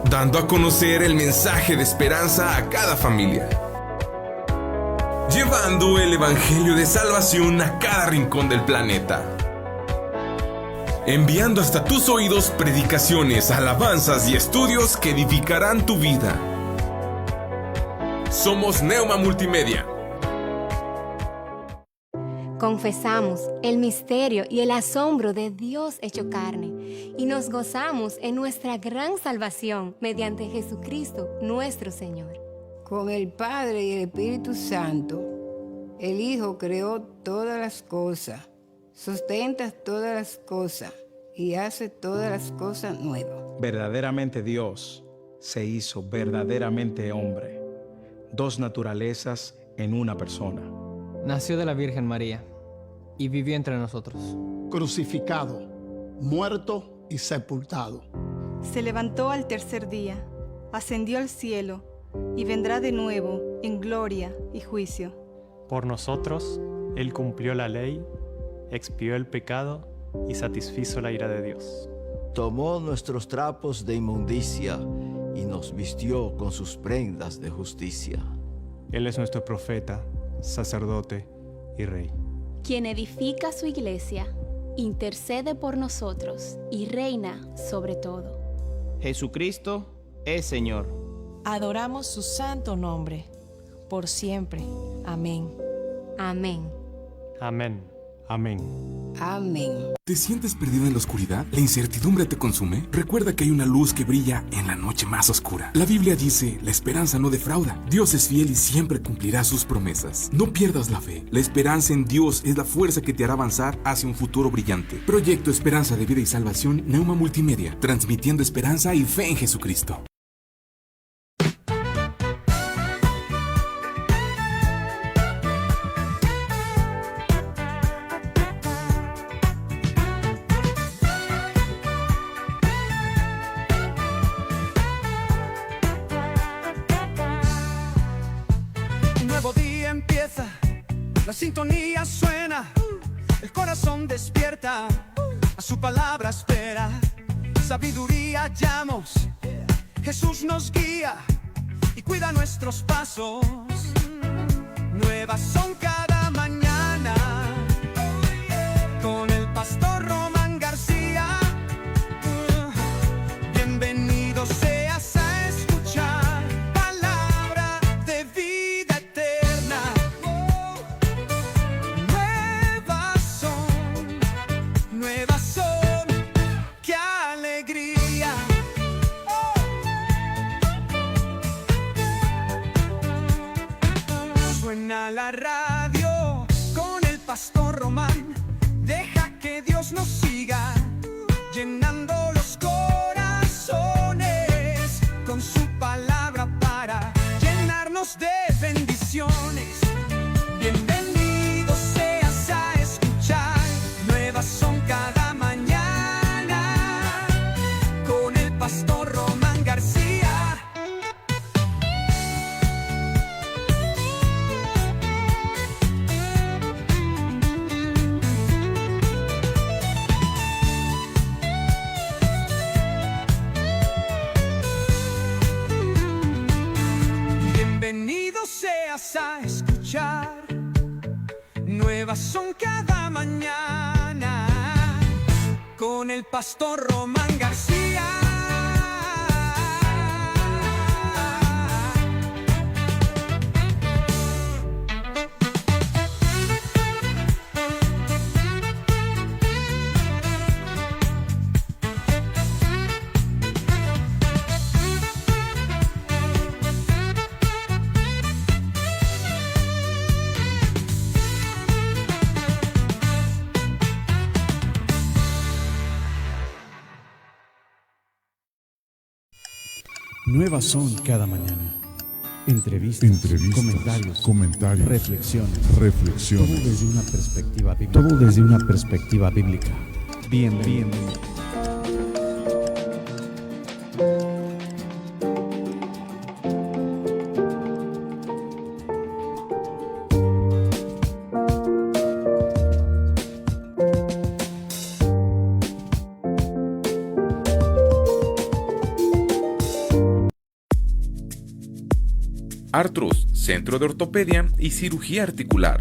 dando a conocer el mensaje de esperanza a cada familia, llevando el evangelio de salvación a cada rincón del planeta, enviando hasta tus oídos predicaciones, alabanzas y estudios que edificarán tu vida. Somos Neuma Multimedia. Confesamos el misterio y el asombro de Dios hecho carne y nos gozamos en nuestra gran salvación mediante Jesucristo nuestro Señor. Con el Padre y el Espíritu Santo, el Hijo creó todas las cosas, sustenta todas las cosas y hace todas las cosas nuevas. Verdaderamente Dios se hizo verdaderamente hombre, dos naturalezas en una persona. Nació de la Virgen María y vivió entre nosotros. Crucificado, muerto y sepultado. Se levantó al tercer día, ascendió al cielo y vendrá de nuevo en gloria y juicio. Por nosotros, Él cumplió la ley, expió el pecado y satisfizo la ira de Dios. Tomó nuestros trapos de inmundicia y nos vistió con sus prendas de justicia. Él es nuestro profeta, sacerdote y rey. Quien edifica su iglesia, intercede por nosotros y reina sobre todo. Jesucristo es Señor. Adoramos su santo nombre, por siempre. Amén. Amén. Amén. Amén. Amén. ¿Te sientes perdido en la oscuridad? ¿La incertidumbre te consume? Recuerda que hay una luz que brilla en la noche más oscura. La Biblia dice, la esperanza no defrauda. Dios es fiel y siempre cumplirá sus promesas. No pierdas la fe. La esperanza en Dios es la fuerza que te hará avanzar hacia un futuro brillante. Proyecto Esperanza de Vida y Salvación, Neuma Multimedia, transmitiendo esperanza y fe en Jesucristo. La sintonía suena, el corazón despierta, a su palabra espera. Sabiduría hallamos, Jesús nos guía y cuida nuestros pasos. Nuevas son cada mañana, con el pastor Román García. Bienvenido seas a escuchar palabra de vida eterna. Nuevas son, qué alegría. Suena la radio con el pastor Román. Deja que Dios nos siga llenando los corazones con su palabra para llenarnos de bendiciones. Bienvenido seas a escuchar. Nuevas son cada mañana con el pastor Román García. Bienvenido seas a escuchar. Nuevas son cada mañana con el pastor Román García. Nuevas son cada mañana. Entrevistas, comentarios, reflexiones. Todo desde una perspectiva bíblica. Bienvenido. Artros, Centro de Ortopedia y Cirugía Articular.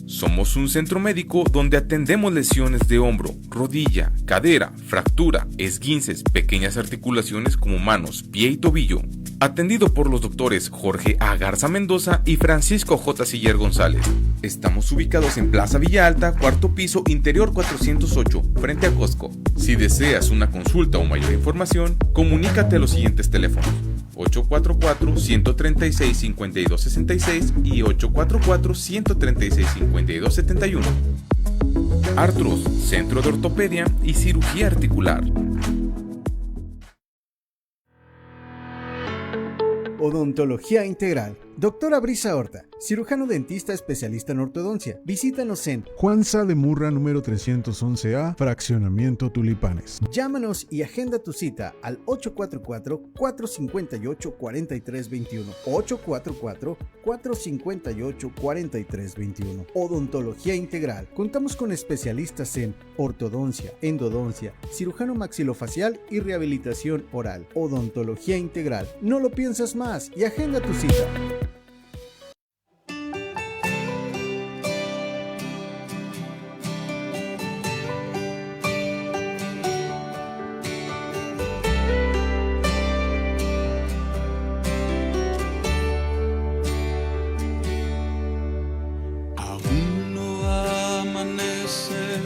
Somos un centro médico donde atendemos lesiones de hombro, rodilla, cadera, fractura, esguinces, pequeñas articulaciones como manos, pie y tobillo. Atendido por los doctores Jorge A. Garza Mendoza y Francisco J. Siller González. Estamos ubicados en Plaza Villa Alta, cuarto piso, interior 408, frente a Costco. Si deseas una consulta o mayor información, comunícate a los siguientes teléfonos: 844-136-5266 y 844-136-5271. Artros, Centro de Ortopedia y Cirugía Articular. Odontología Integral. Doctora Brisa Horta, cirujano dentista especialista en ortodoncia. Visítanos en Juan Sá de Murra, número 311A, Fraccionamiento Tulipanes. Llámanos y agenda tu cita al 844-458-4321. 844-458-4321. Odontología Integral. Contamos con especialistas en ortodoncia, endodoncia, cirujano maxilofacial y rehabilitación oral. Odontología Integral. No lo piensas más y agenda tu cita. Aún no amanece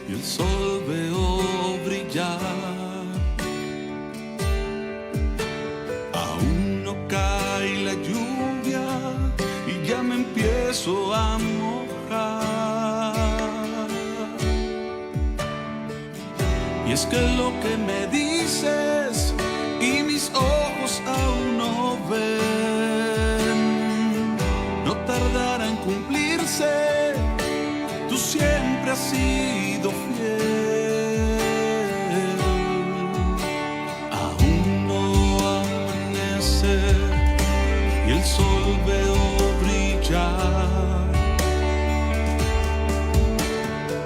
y el sol veo brillar. Aún no cae la lluvia y ya me empiezo a mojar. Y es que lo que me dices y mis ojos aún no ven, no tardará en cumplirse. Tú siempre has sido fiel. Aún no amanece y el sol veo brillar.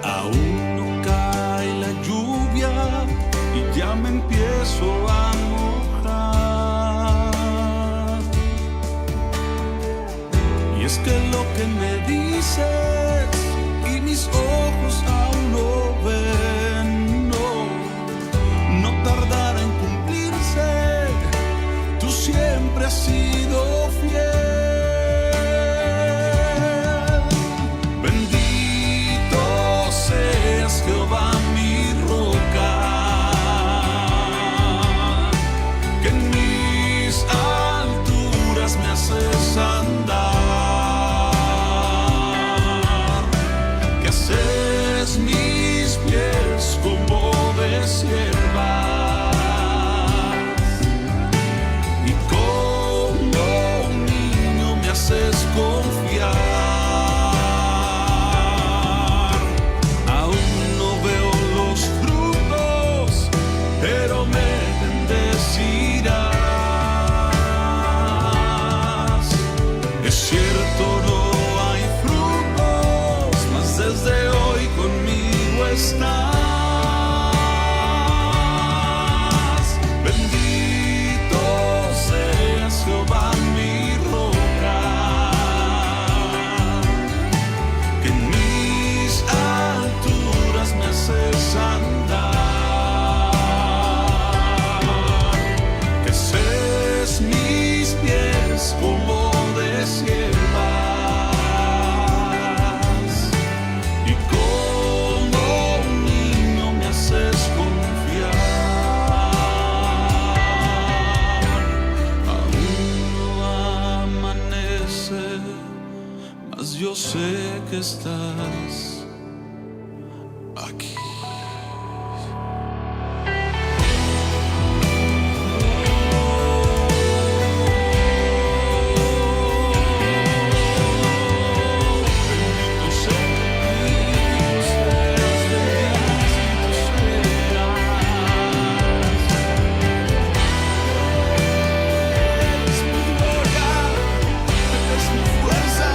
Aún no cae la lluvia y ya me empiezo a mojar. Y es que lo que me dices y mis ojos aún no ven, no tardará en cumplirse. Tú siempre has sido fiel. Bendito seas, Jehová, mi roca, que en mis alturas me haces andar, que haces mis pies como de siervas y como un niño me haces confiar. Aún no veo los frutos, pero me bendecirás. Es cierto, no hay frutos, mas desde hoy conmigo estás. Bendito seas, Jehová, mi roca, que en mis alturas me haces andar, que haces mis pies como de siervas y como un niño me haces confiar. Aún no amanece, mas yo sé que estás aquí. Es mi fuerza.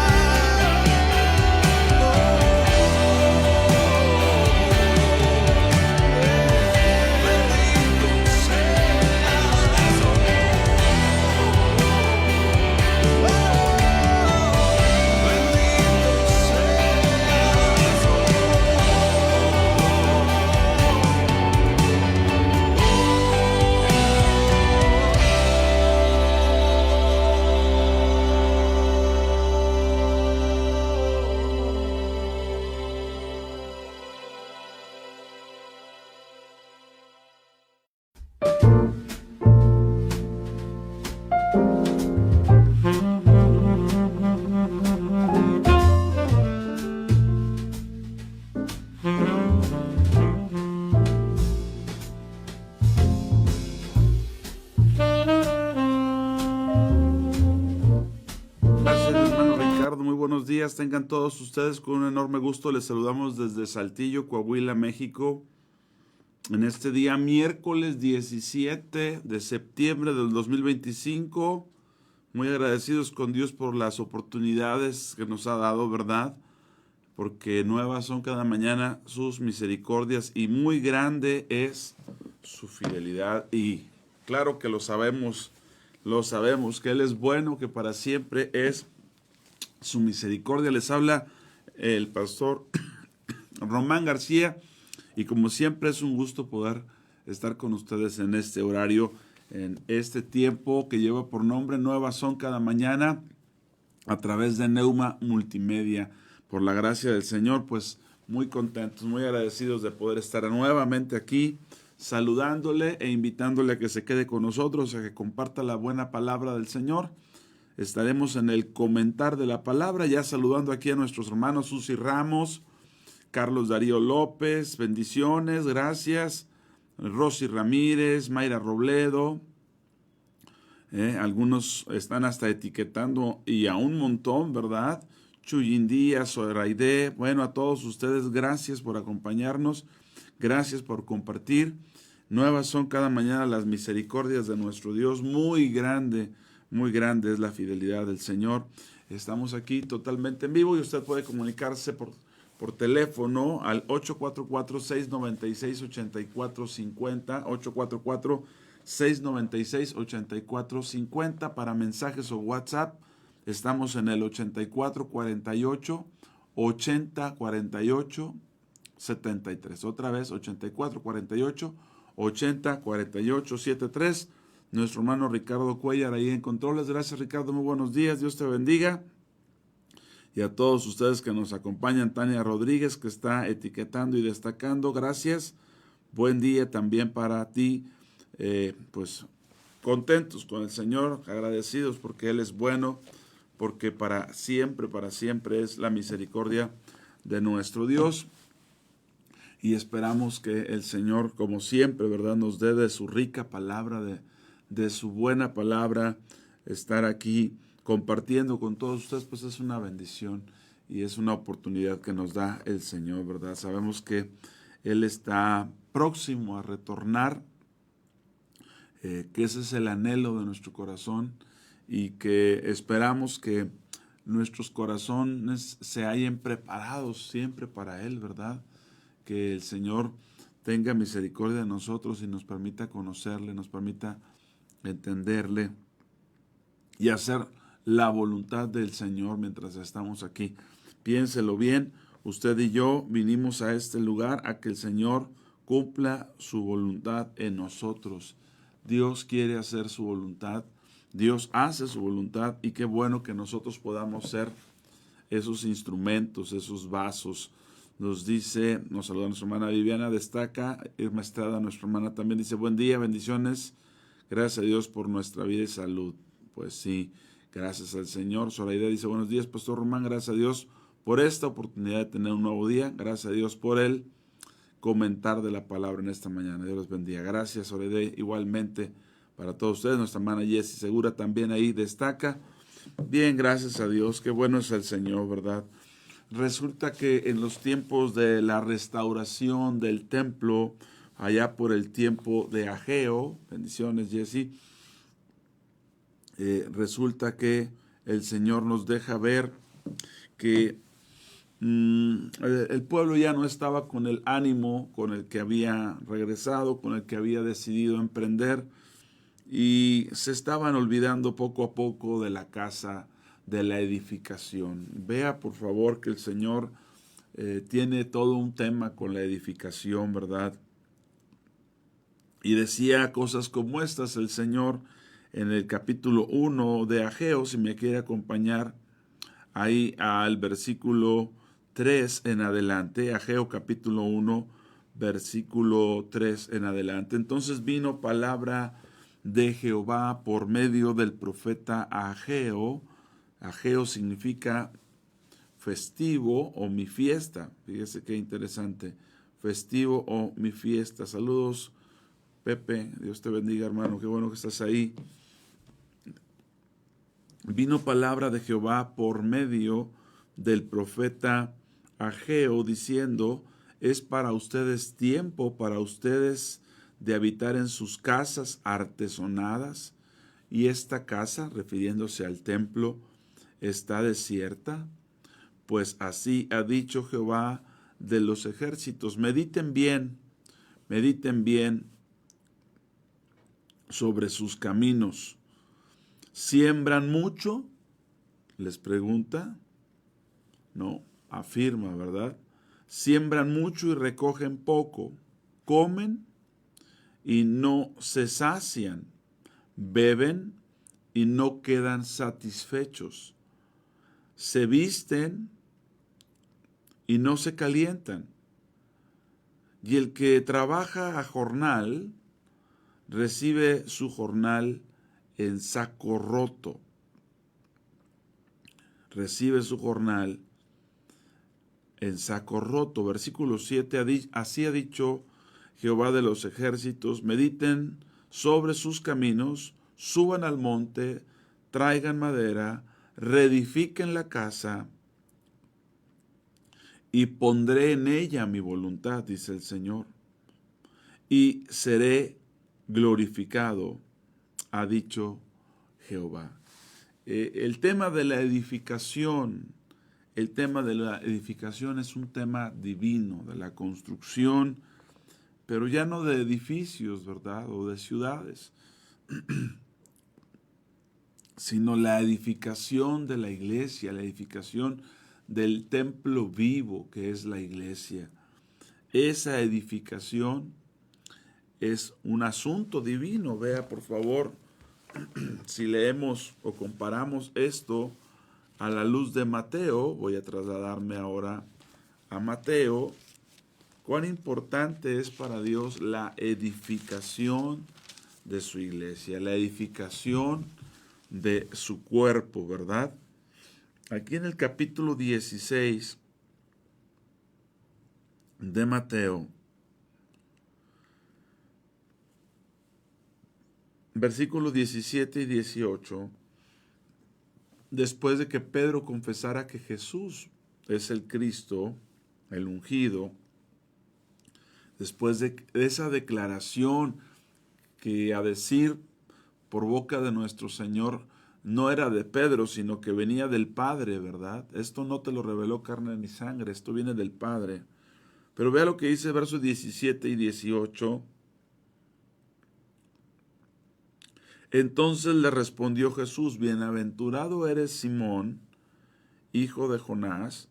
buenos días tengan todos ustedes. Con un enorme gusto les saludamos desde Saltillo, Coahuila, México. En este día, miércoles 17 de septiembre del 2025. Muy agradecidos con Dios por las oportunidades que nos ha dado, ¿verdad? Porque nuevas son cada mañana sus misericordias y muy grande es su fidelidad. Y claro que lo sabemos que Él es bueno, que para siempre es su misericordia. Les habla el pastor Román García y como siempre es un gusto poder estar con ustedes en este horario, en este tiempo que lleva por nombre Nuevas son cada mañana a través de Neuma Multimedia. Por la gracia del Señor, pues muy contentos, muy agradecidos de poder estar nuevamente aquí saludándole e invitándole a que se quede con nosotros, a que comparta la buena palabra del Señor. Estaremos en el comentar de la palabra, ya saludando aquí a nuestros hermanos Susi Ramos, Carlos Darío López, bendiciones, gracias, Rosy Ramírez, Mayra Robledo, algunos están hasta etiquetando y a un montón, ¿verdad? Chuyín Díaz, Zoraide, bueno, a todos ustedes, gracias por acompañarnos, gracias por compartir. Nuevas son cada mañana las misericordias de nuestro Dios, muy grande es la fidelidad del Señor. Estamos aquí totalmente en vivo y usted puede comunicarse por teléfono al 844-696-8450, 844-696-8450 para mensajes o WhatsApp. Estamos en el 8448-8048-73. Otra vez, 8448-8048-73. Nuestro hermano Ricardo Cuellar ahí en controles. Gracias, Ricardo. Muy buenos días. Dios te bendiga. Y a todos ustedes que nos acompañan. Tania Rodríguez, que está etiquetando y destacando. Gracias. Buen día también para ti. Pues contentos con el Señor, agradecidos porque Él es bueno, porque para siempre es la misericordia de nuestro Dios. Y esperamos que el Señor, como siempre, ¿verdad?, nos dé de su rica palabra, de su buena palabra. Estar aquí compartiendo con todos ustedes, pues es una bendición y es una oportunidad que nos da el Señor, ¿verdad? Sabemos que Él está próximo a retornar, que ese es el anhelo de nuestro corazón y que esperamos que nuestros corazones se hallen preparados siempre para Él, ¿verdad? Que el Señor tenga misericordia de nosotros y nos permita conocerle, nos permita entenderle y hacer la voluntad del Señor mientras estamos aquí. Piénselo bien, usted y yo vinimos a este lugar a que el Señor cumpla su voluntad en nosotros. Dios quiere hacer su voluntad, Dios hace su voluntad y qué bueno que nosotros podamos ser esos instrumentos, esos vasos. Nos saluda nuestra hermana Viviana, destaca, Irma Estrada, nuestra hermana también dice, buen día, bendiciones, gracias a Dios por nuestra vida y salud. Pues sí, gracias al Señor. Zoraide dice, buenos días, Pastor Román, gracias a Dios por esta oportunidad de tener un nuevo día, gracias a Dios por el comentar de la palabra en esta mañana. Dios los bendiga. Gracias, Zoraide, igualmente para todos ustedes. Nuestra hermana Jessie Segura también ahí destaca. Bien, gracias a Dios, qué bueno es el Señor, ¿verdad? Resulta que en los tiempos de la restauración del templo, allá por el tiempo de Ageo, bendiciones Jessie, resulta que el Señor nos deja ver que el pueblo ya no estaba con el ánimo con el que había regresado, con el que había decidido emprender, y se estaban olvidando poco a poco de la casa, de la edificación. Vea por favor que el Señor tiene todo un tema con la edificación, ¿verdad? Y decía cosas como estas el Señor en el capítulo 1 de Ageo, si me quiere acompañar ahí al versículo 3 en adelante, Ageo capítulo 1, versículo 3 en adelante. Entonces vino palabra de Jehová por medio del profeta Ageo. Ageo significa festivo o mi fiesta. Fíjese qué interesante. Festivo o mi fiesta. Saludos, Pepe. Dios te bendiga, hermano. Qué bueno que estás ahí. Vino palabra de Jehová por medio del profeta Ageo, diciendo: es para ustedes tiempo, para ustedes de habitar en sus casas artesonadas, y esta casa, refiriéndose al templo, está desierta. Pues así ha dicho Jehová de los ejércitos: mediten bien sobre sus caminos. ¿Siembran mucho?, les pregunta. No, afirma, ¿verdad? Siembran mucho y recogen poco. Comen y no se sacian. Beben y no quedan satisfechos. Se visten y no se calientan. Y el que trabaja a jornal recibe su jornal en saco roto. Recibe su jornal en saco roto. Versículo 7, así ha dicho Jehová de los ejércitos: mediten sobre sus caminos, suban al monte, traigan madera, reedifiquen la casa, y pondré en ella mi voluntad, dice el Señor, y seré glorificado, ha dicho Jehová. El tema de la edificación es un tema divino, de la construcción, pero ya no de edificios, ¿verdad?, o de ciudades, sino la edificación de la iglesia, la edificación del templo vivo que es la iglesia. Esa edificación es un asunto divino. Vea, por favor, si leemos o comparamos esto a la luz de Mateo, voy a trasladarme ahora a Mateo. Cuán importante es para Dios la edificación de su iglesia, la edificación de su cuerpo, ¿verdad? Aquí en el capítulo 16 de Mateo, versículos 17 y 18, después de que Pedro confesara que Jesús es el Cristo, el ungido, después de esa declaración que, a decir por boca de nuestro Señor, no era de Pedro, sino que venía del Padre, ¿verdad? Esto no te lo reveló carne ni sangre, esto viene del Padre. Pero vea lo que dice versos 17 y 18. Entonces le respondió Jesús: bienaventurado eres, Simón, hijo de Jonás,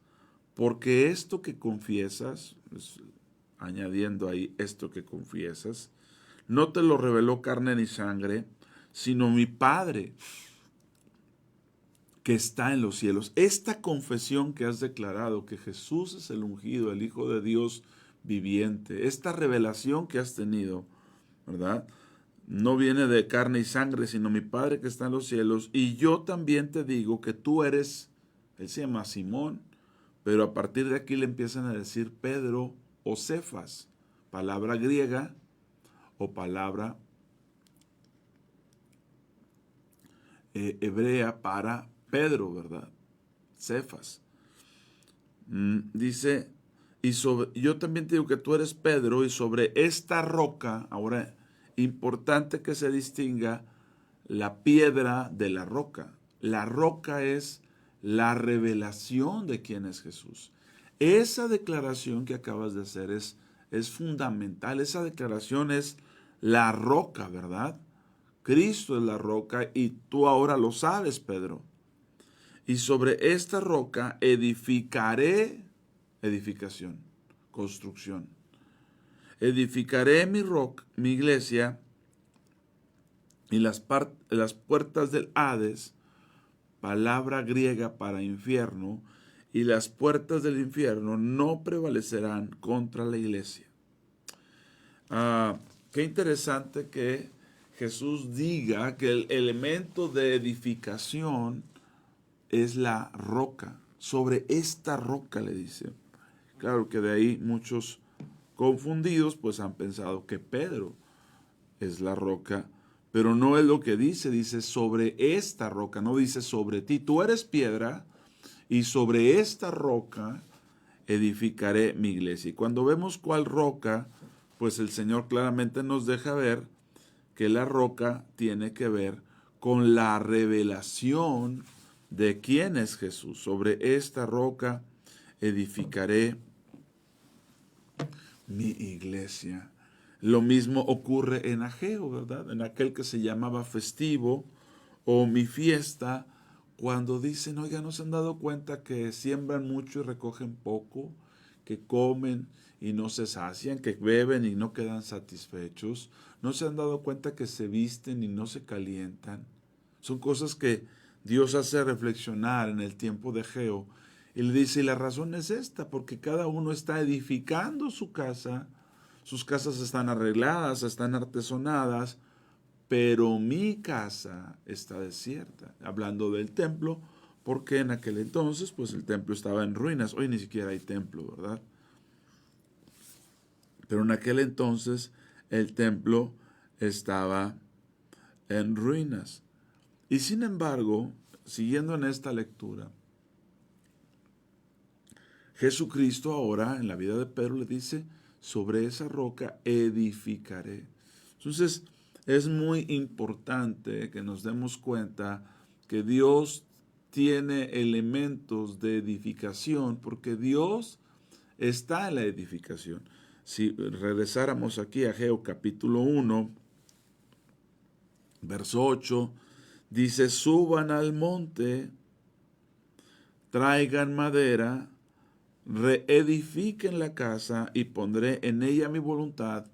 porque esto que confiesas, añadiendo ahí esto que confiesas, no te lo reveló carne ni sangre, sino mi Padre que está en los cielos. Esta confesión que has declarado, que Jesús es el ungido, el Hijo de Dios viviente, esta revelación que has tenido, ¿verdad?, no viene de carne y sangre, sino mi Padre que está en los cielos. Y yo también te digo que tú eres, él se llama Simón, pero a partir de aquí le empiezan a decir Pedro o Cefas, palabra griega o palabra hebrea para Pedro, ¿verdad? Cefas. Dice, yo también te digo que tú eres Pedro, y sobre esta roca, ahora importante que se distinga la piedra de la roca. La roca es la revelación de quién es Jesús. Esa declaración que acabas de hacer es fundamental. Esa declaración es la roca, ¿verdad? Cristo es la roca y tú ahora lo sabes, Pedro. Y sobre esta roca edificaré, edificación, construcción. Edificaré mi iglesia, y las puertas del Hades, palabra griega para infierno, y las puertas del infierno no prevalecerán contra la iglesia. Qué interesante que Jesús diga que el elemento de edificación es la roca. Sobre esta roca, le dice. Claro que de ahí muchos confundidos pues han pensado que Pedro es la roca, pero no es lo que dice sobre esta roca, no dice sobre ti. Tú eres piedra y sobre esta roca edificaré mi iglesia. Y cuando vemos cuál roca, pues el Señor claramente nos deja ver que la roca tiene que ver con la revelación de quién es Jesús. Sobre esta roca edificaré mi iglesia. Lo mismo ocurre en Ageo, ¿verdad? En aquel que se llamaba festivo o mi fiesta, cuando dicen, oiga, ¿no se han dado cuenta que siembran mucho y recogen poco? Que comen y no se sacian, que beben y no quedan satisfechos. ¿No se han dado cuenta que se visten y no se calientan? Son cosas que Dios hace reflexionar en el tiempo de Ageo. Y le dice, y la razón es esta, porque cada uno está edificando su casa, sus casas están arregladas, están artesonadas, pero mi casa está desierta. Hablando del templo, porque en aquel entonces, pues el templo estaba en ruinas. Hoy ni siquiera hay templo, ¿verdad? Pero en aquel entonces el templo estaba en ruinas. Y sin embargo, siguiendo en esta lectura, Jesucristo ahora en la vida de Pedro le dice, sobre esa roca edificaré. Entonces, es muy importante que nos demos cuenta que Dios tiene elementos de edificación, porque Dios está en la edificación. Si regresáramos aquí a Ageo capítulo 1, verso 8, dice, suban al monte, traigan madera, reedifiquen la casa y pondré en ella mi voluntad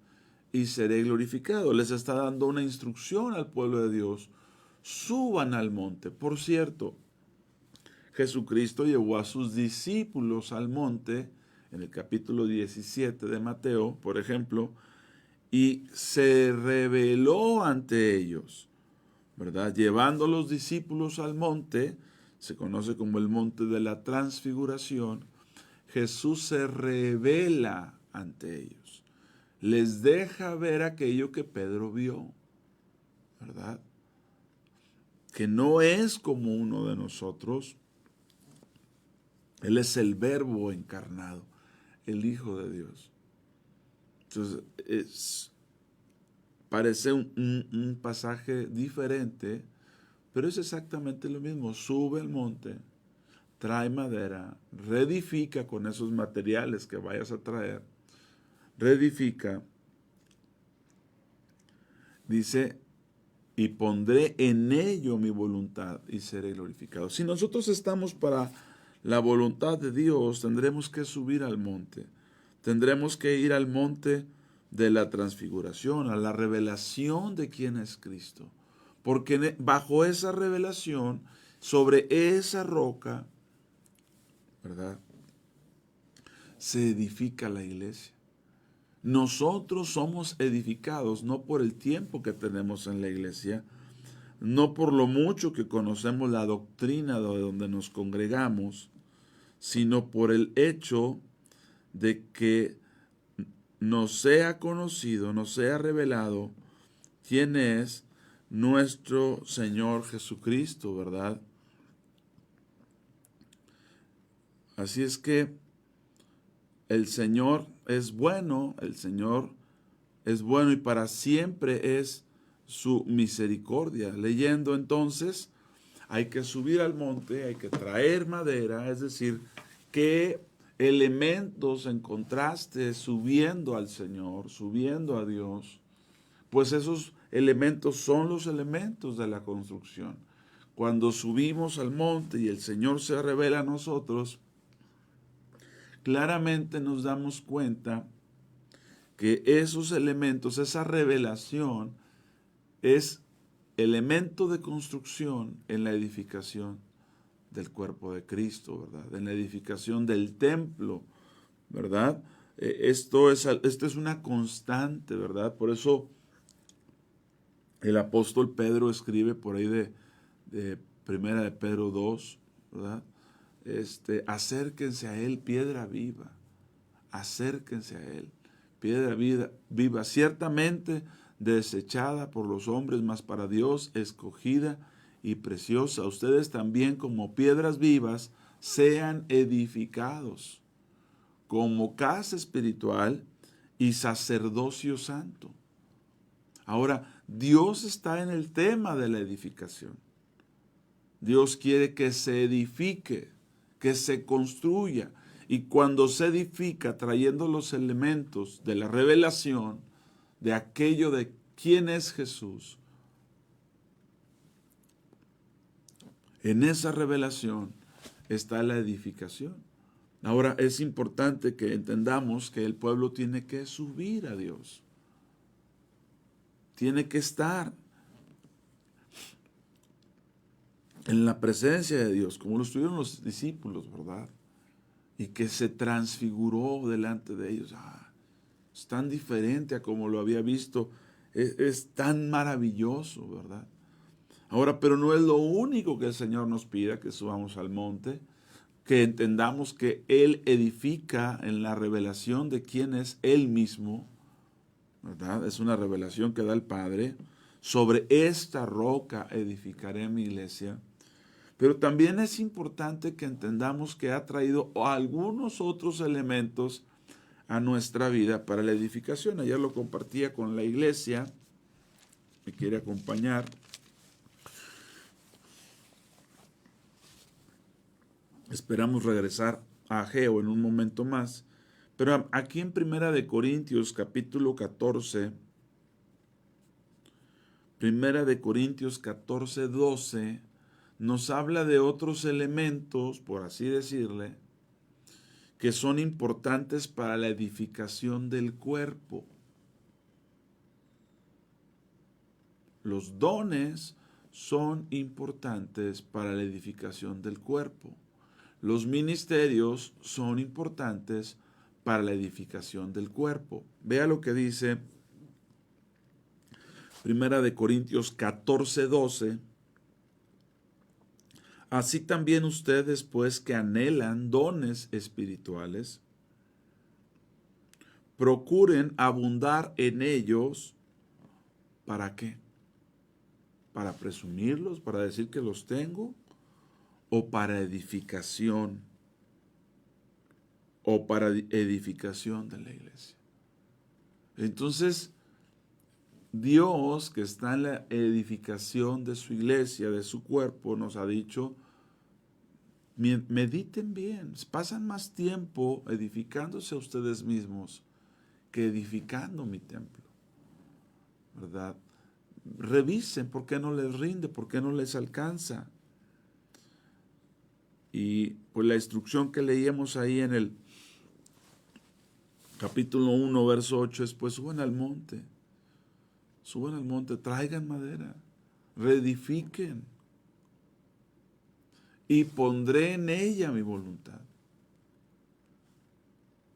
y seré glorificado. Les está dando una instrucción al pueblo de Dios. Suban al monte. Por cierto, Jesucristo llevó a sus discípulos al monte, en el capítulo 17 de Mateo, por ejemplo, y se reveló ante ellos, ¿verdad? Llevando a los discípulos al monte, se conoce como el monte de la transfiguración, Jesús se revela ante ellos. Les deja ver aquello que Pedro vio, ¿verdad? Que no es como uno de nosotros. Él es el Verbo encarnado, el Hijo de Dios. Entonces, parece un pasaje diferente, pero es exactamente lo mismo. Sube al monte, trae madera, reedifica con esos materiales que vayas a traer, reedifica, dice, y pondré en ello mi voluntad y seré glorificado. Si nosotros estamos para la voluntad de Dios, tendremos que subir al monte, tendremos que ir al monte de la transfiguración, a la revelación de quién es Cristo, porque bajo esa revelación, sobre esa roca, ¿verdad?, se edifica la iglesia. Nosotros somos edificados no por el tiempo que tenemos en la iglesia, no por lo mucho que conocemos la doctrina de donde nos congregamos, sino por el hecho de que nos sea conocido, nos sea revelado quién es nuestro Señor Jesucristo, ¿verdad? Así es que el Señor es bueno, el Señor es bueno y para siempre es su misericordia. Leyendo entonces, hay que subir al monte, hay que traer madera, es decir, qué elementos encontraste subiendo al Señor, subiendo a Dios, pues esos elementos son los elementos de la construcción. Cuando subimos al monte y el Señor se revela a nosotros, claramente nos damos cuenta que esos elementos, esa revelación, es elemento de construcción en la edificación del cuerpo de Cristo, ¿verdad? En la edificación del templo, ¿verdad? Esto es una constante, ¿verdad? Por eso el apóstol Pedro escribe por ahí de Primera de Pedro 2, ¿verdad? Acérquense a él, piedra viva, acérquense a él, piedra viva, ciertamente desechada por los hombres, mas para Dios escogida y preciosa. Ustedes también como piedras vivas sean edificados como casa espiritual y sacerdocio santo. Ahora, Dios está en el tema de la edificación. Dios quiere que se edifique, que se construya. Y cuando se edifica trayendo los elementos de la revelación, de aquello de quién es Jesús, en esa revelación está la edificación. Ahora es importante que entendamos que el pueblo tiene que subir a Dios. Tiene que estar en la presencia de Dios, como lo estuvieron los discípulos, ¿verdad? Y que se transfiguró delante de ellos. Es tan diferente a como lo había visto. Es tan maravilloso, ¿verdad? Ahora, pero no es lo único que el Señor nos pida, que subamos al monte, que entendamos que Él edifica en la revelación de quién es Él mismo, ¿verdad? Es una revelación que da el Padre. Sobre esta roca edificaré mi iglesia. Pero también es importante que entendamos que ha traído algunos otros elementos a nuestra vida para la edificación. Ayer lo compartía con la iglesia. Me quiere acompañar. Esperamos regresar a Ageo en un momento más. Pero aquí en 1 de Corintios, capítulo 14, 1 de Corintios 14, 12, nos habla de otros elementos, por así decirle, que son importantes para la edificación del cuerpo. Los dones son importantes para la edificación del cuerpo. Los ministerios son importantes para la edificación del cuerpo. Vea lo que dice 1 de Corintios 14, 12. Así también ustedes, pues, que anhelan dones espirituales, procuren abundar en ellos. ¿Para qué? ¿Para presumirlos? ¿Para decir que los tengo? ¿O para edificación? ¿O para edificación de la iglesia? Entonces, Dios, que está en la edificación de su iglesia, de su cuerpo, nos ha dicho, mediten bien, pasan más tiempo edificándose a ustedes mismos que edificando mi templo, ¿verdad? Revisen por qué no les rinde, por qué no les alcanza. Y pues la instrucción que leíamos ahí en el capítulo 1, verso 8 es, pues suban al monte, traigan madera, reedifiquen y pondré en ella mi voluntad.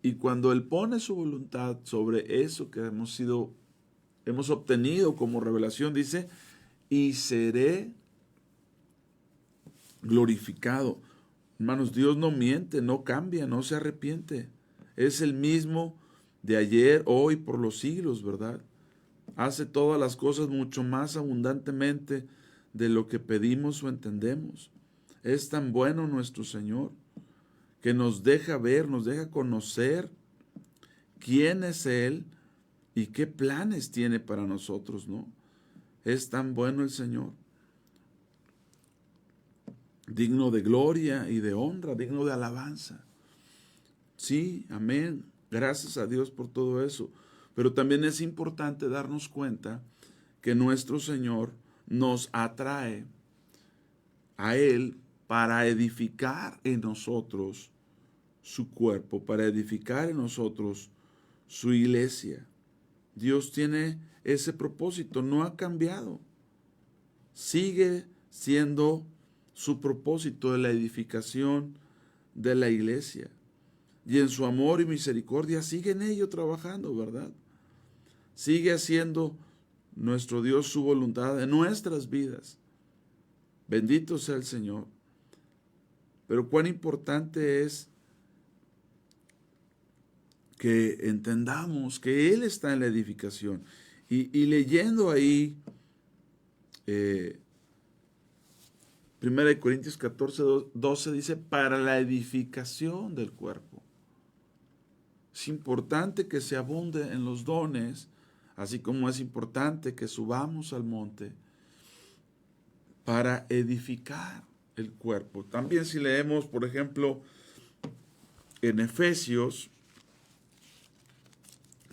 Y cuando Él pone su voluntad sobre eso que hemos obtenido como revelación, dice, y seré glorificado. Hermanos, Dios no miente, no cambia, no se arrepiente. Es el mismo de ayer, hoy, por los siglos, ¿verdad? Hace todas las cosas mucho más abundantemente de lo que pedimos o entendemos. Es tan bueno nuestro Señor que nos deja ver, nos deja conocer quién es Él y qué planes tiene para nosotros, ¿no? Es tan bueno el Señor. Digno de gloria y de honra, digno de alabanza. Sí, amén. Gracias a Dios por todo eso. Pero también es importante darnos cuenta que nuestro Señor nos atrae a Él para edificar en nosotros su cuerpo, para edificar en nosotros su iglesia. Dios tiene ese propósito, no ha cambiado. Sigue siendo su propósito de la edificación de la iglesia. Y en su amor y misericordia sigue en ello trabajando, ¿verdad? Sigue haciendo nuestro Dios su voluntad en nuestras vidas. Bendito sea el Señor. Pero cuán importante es que entendamos que Él está en la edificación. Y leyendo ahí 1 1 Corintios 14, 12 dice, para la edificación del cuerpo. Es importante que se abunde en los dones, así como es importante que subamos al monte para edificar el cuerpo. También si leemos, por ejemplo, en Efesios,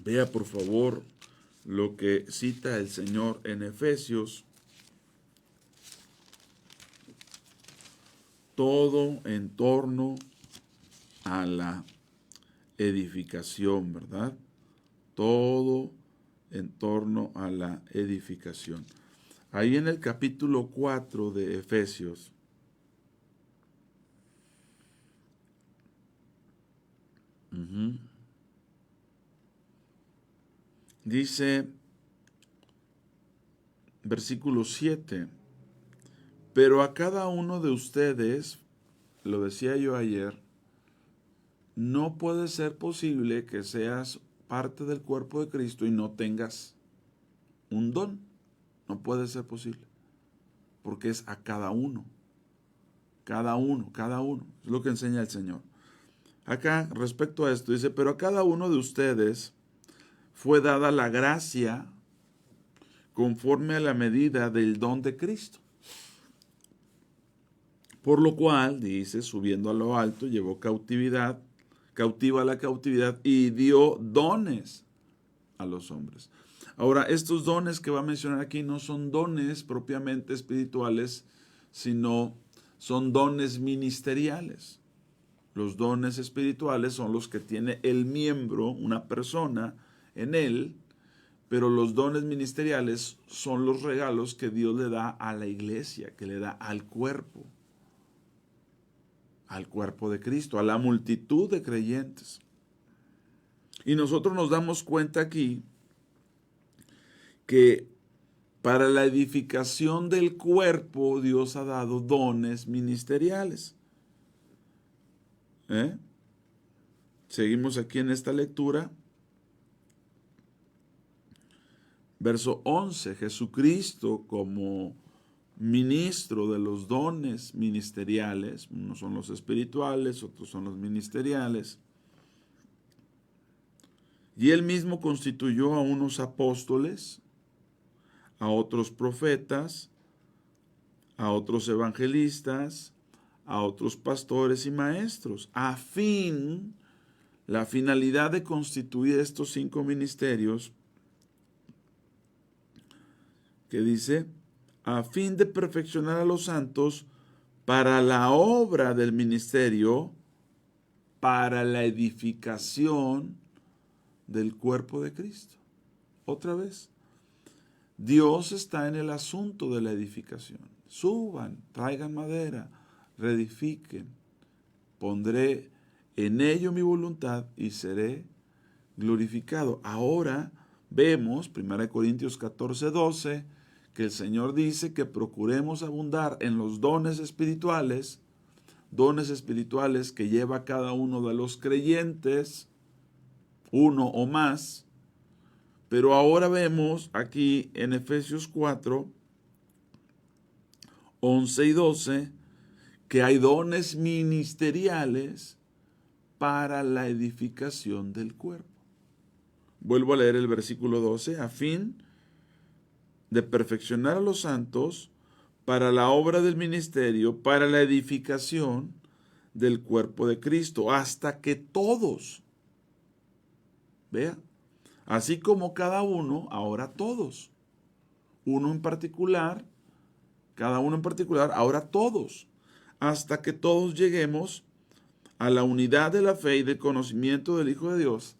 vea por favor lo que cita el Señor en Efesios. Todo en torno a la edificación, ¿verdad? Todo en torno a la edificación. Ahí en el capítulo 4 de Efesios, dice, versículo 7, pero a cada uno de ustedes, lo decía yo ayer, no puede ser posible que seas parte del cuerpo de Cristo y no tengas un don. No puede ser posible, porque es a cada uno. Cada uno. Es lo que enseña el Señor. Acá, respecto a esto, dice, pero a cada uno de ustedes fue dada la gracia conforme a la medida del don de Cristo. Por lo cual, dice, subiendo a lo alto, llevó cautiva la cautividad y dio dones a los hombres. Ahora, estos dones que va a mencionar aquí no son dones propiamente espirituales, sino son dones ministeriales. Los dones espirituales son los que tiene el miembro, una persona, en él, pero los dones ministeriales son los regalos que Dios le da a la iglesia, que le da al cuerpo de Cristo, a la multitud de creyentes. Y nosotros nos damos cuenta aquí que para la edificación del cuerpo Dios ha dado dones ministeriales. Seguimos aquí en esta lectura. Verso 11, Jesucristo como ministro de los dones ministeriales, unos son los espirituales, otros son los ministeriales, y él mismo constituyó a unos apóstoles, a otros profetas, a otros evangelistas, a otros pastores y maestros, la finalidad de constituir estos 5 ministerios, que dice, a fin de perfeccionar a los santos para la obra del ministerio, para la edificación del cuerpo de Cristo. Otra vez, Dios está en el asunto de la edificación. Suban, traigan madera, reedifiquen. Pondré en ello mi voluntad y seré glorificado. Ahora vemos, 1 Corintios 14, 12, que el Señor dice que procuremos abundar en los dones espirituales que lleva cada uno de los creyentes, uno o más. Pero ahora vemos aquí en Efesios 4, 11 y 12, que hay dones ministeriales para la edificación del cuerpo. Vuelvo a leer el versículo 12, a fin de perfeccionar a los santos para la obra del ministerio, para la edificación del cuerpo de Cristo, hasta que todos, vea, así como cada uno, ahora todos, uno en particular, cada uno en particular, ahora todos, hasta que todos lleguemos a la unidad de la fe y del conocimiento del Hijo de Dios,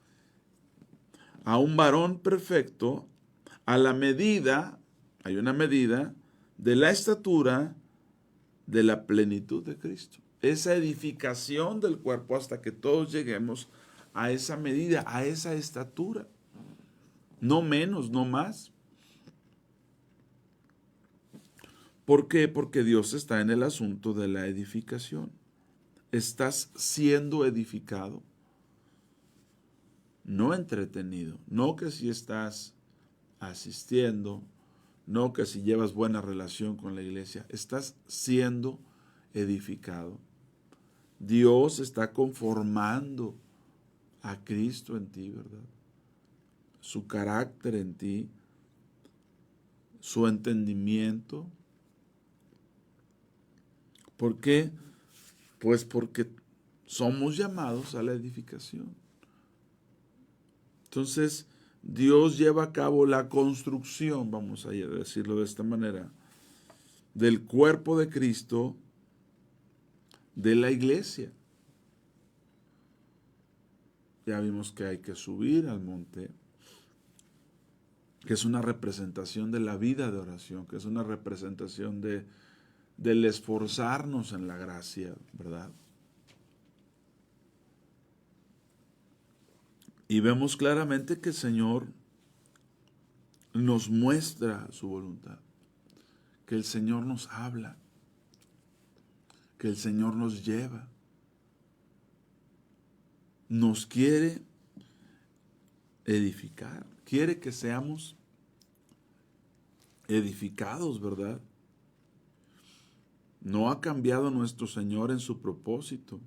a un varón perfecto, a la medida, hay una medida, de la estatura de la plenitud de Cristo. Esa edificación del cuerpo hasta que todos lleguemos a esa medida, a esa estatura. No menos, no más. ¿Por qué? Porque Dios está en el asunto de la edificación. Estás siendo edificado. No entretenido. No que si estás asistiendo, no que si llevas buena relación con la iglesia. Estás siendo edificado. Dios está conformando a Cristo en ti, ¿verdad? Su carácter en ti, su entendimiento. ¿Por qué? Pues porque somos llamados a la edificación. Entonces, Dios lleva a cabo la construcción, vamos a decirlo de esta manera, del cuerpo de Cristo, de la iglesia. Ya vimos que hay que subir al monte, que es una representación de la vida de oración, que es una representación del esforzarnos en la gracia, ¿verdad? Y vemos claramente que el Señor nos muestra su voluntad, que el Señor nos habla, que el Señor nos lleva, nos quiere edificar, quiere que seamos edificados, ¿verdad? No ha cambiado nuestro Señor en su propósito,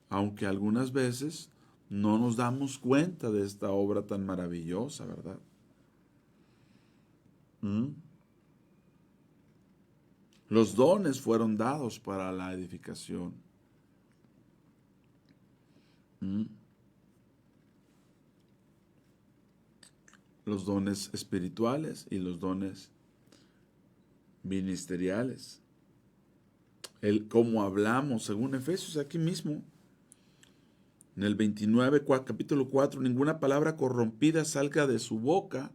aunque algunas veces no nos damos cuenta de esta obra tan maravillosa, ¿verdad? Los dones fueron dados para la edificación. Los dones espirituales y los dones ministeriales. Cómo hablamos, según Efesios, aquí mismo. En el 29, capítulo 4, ninguna palabra corrompida salga de su boca.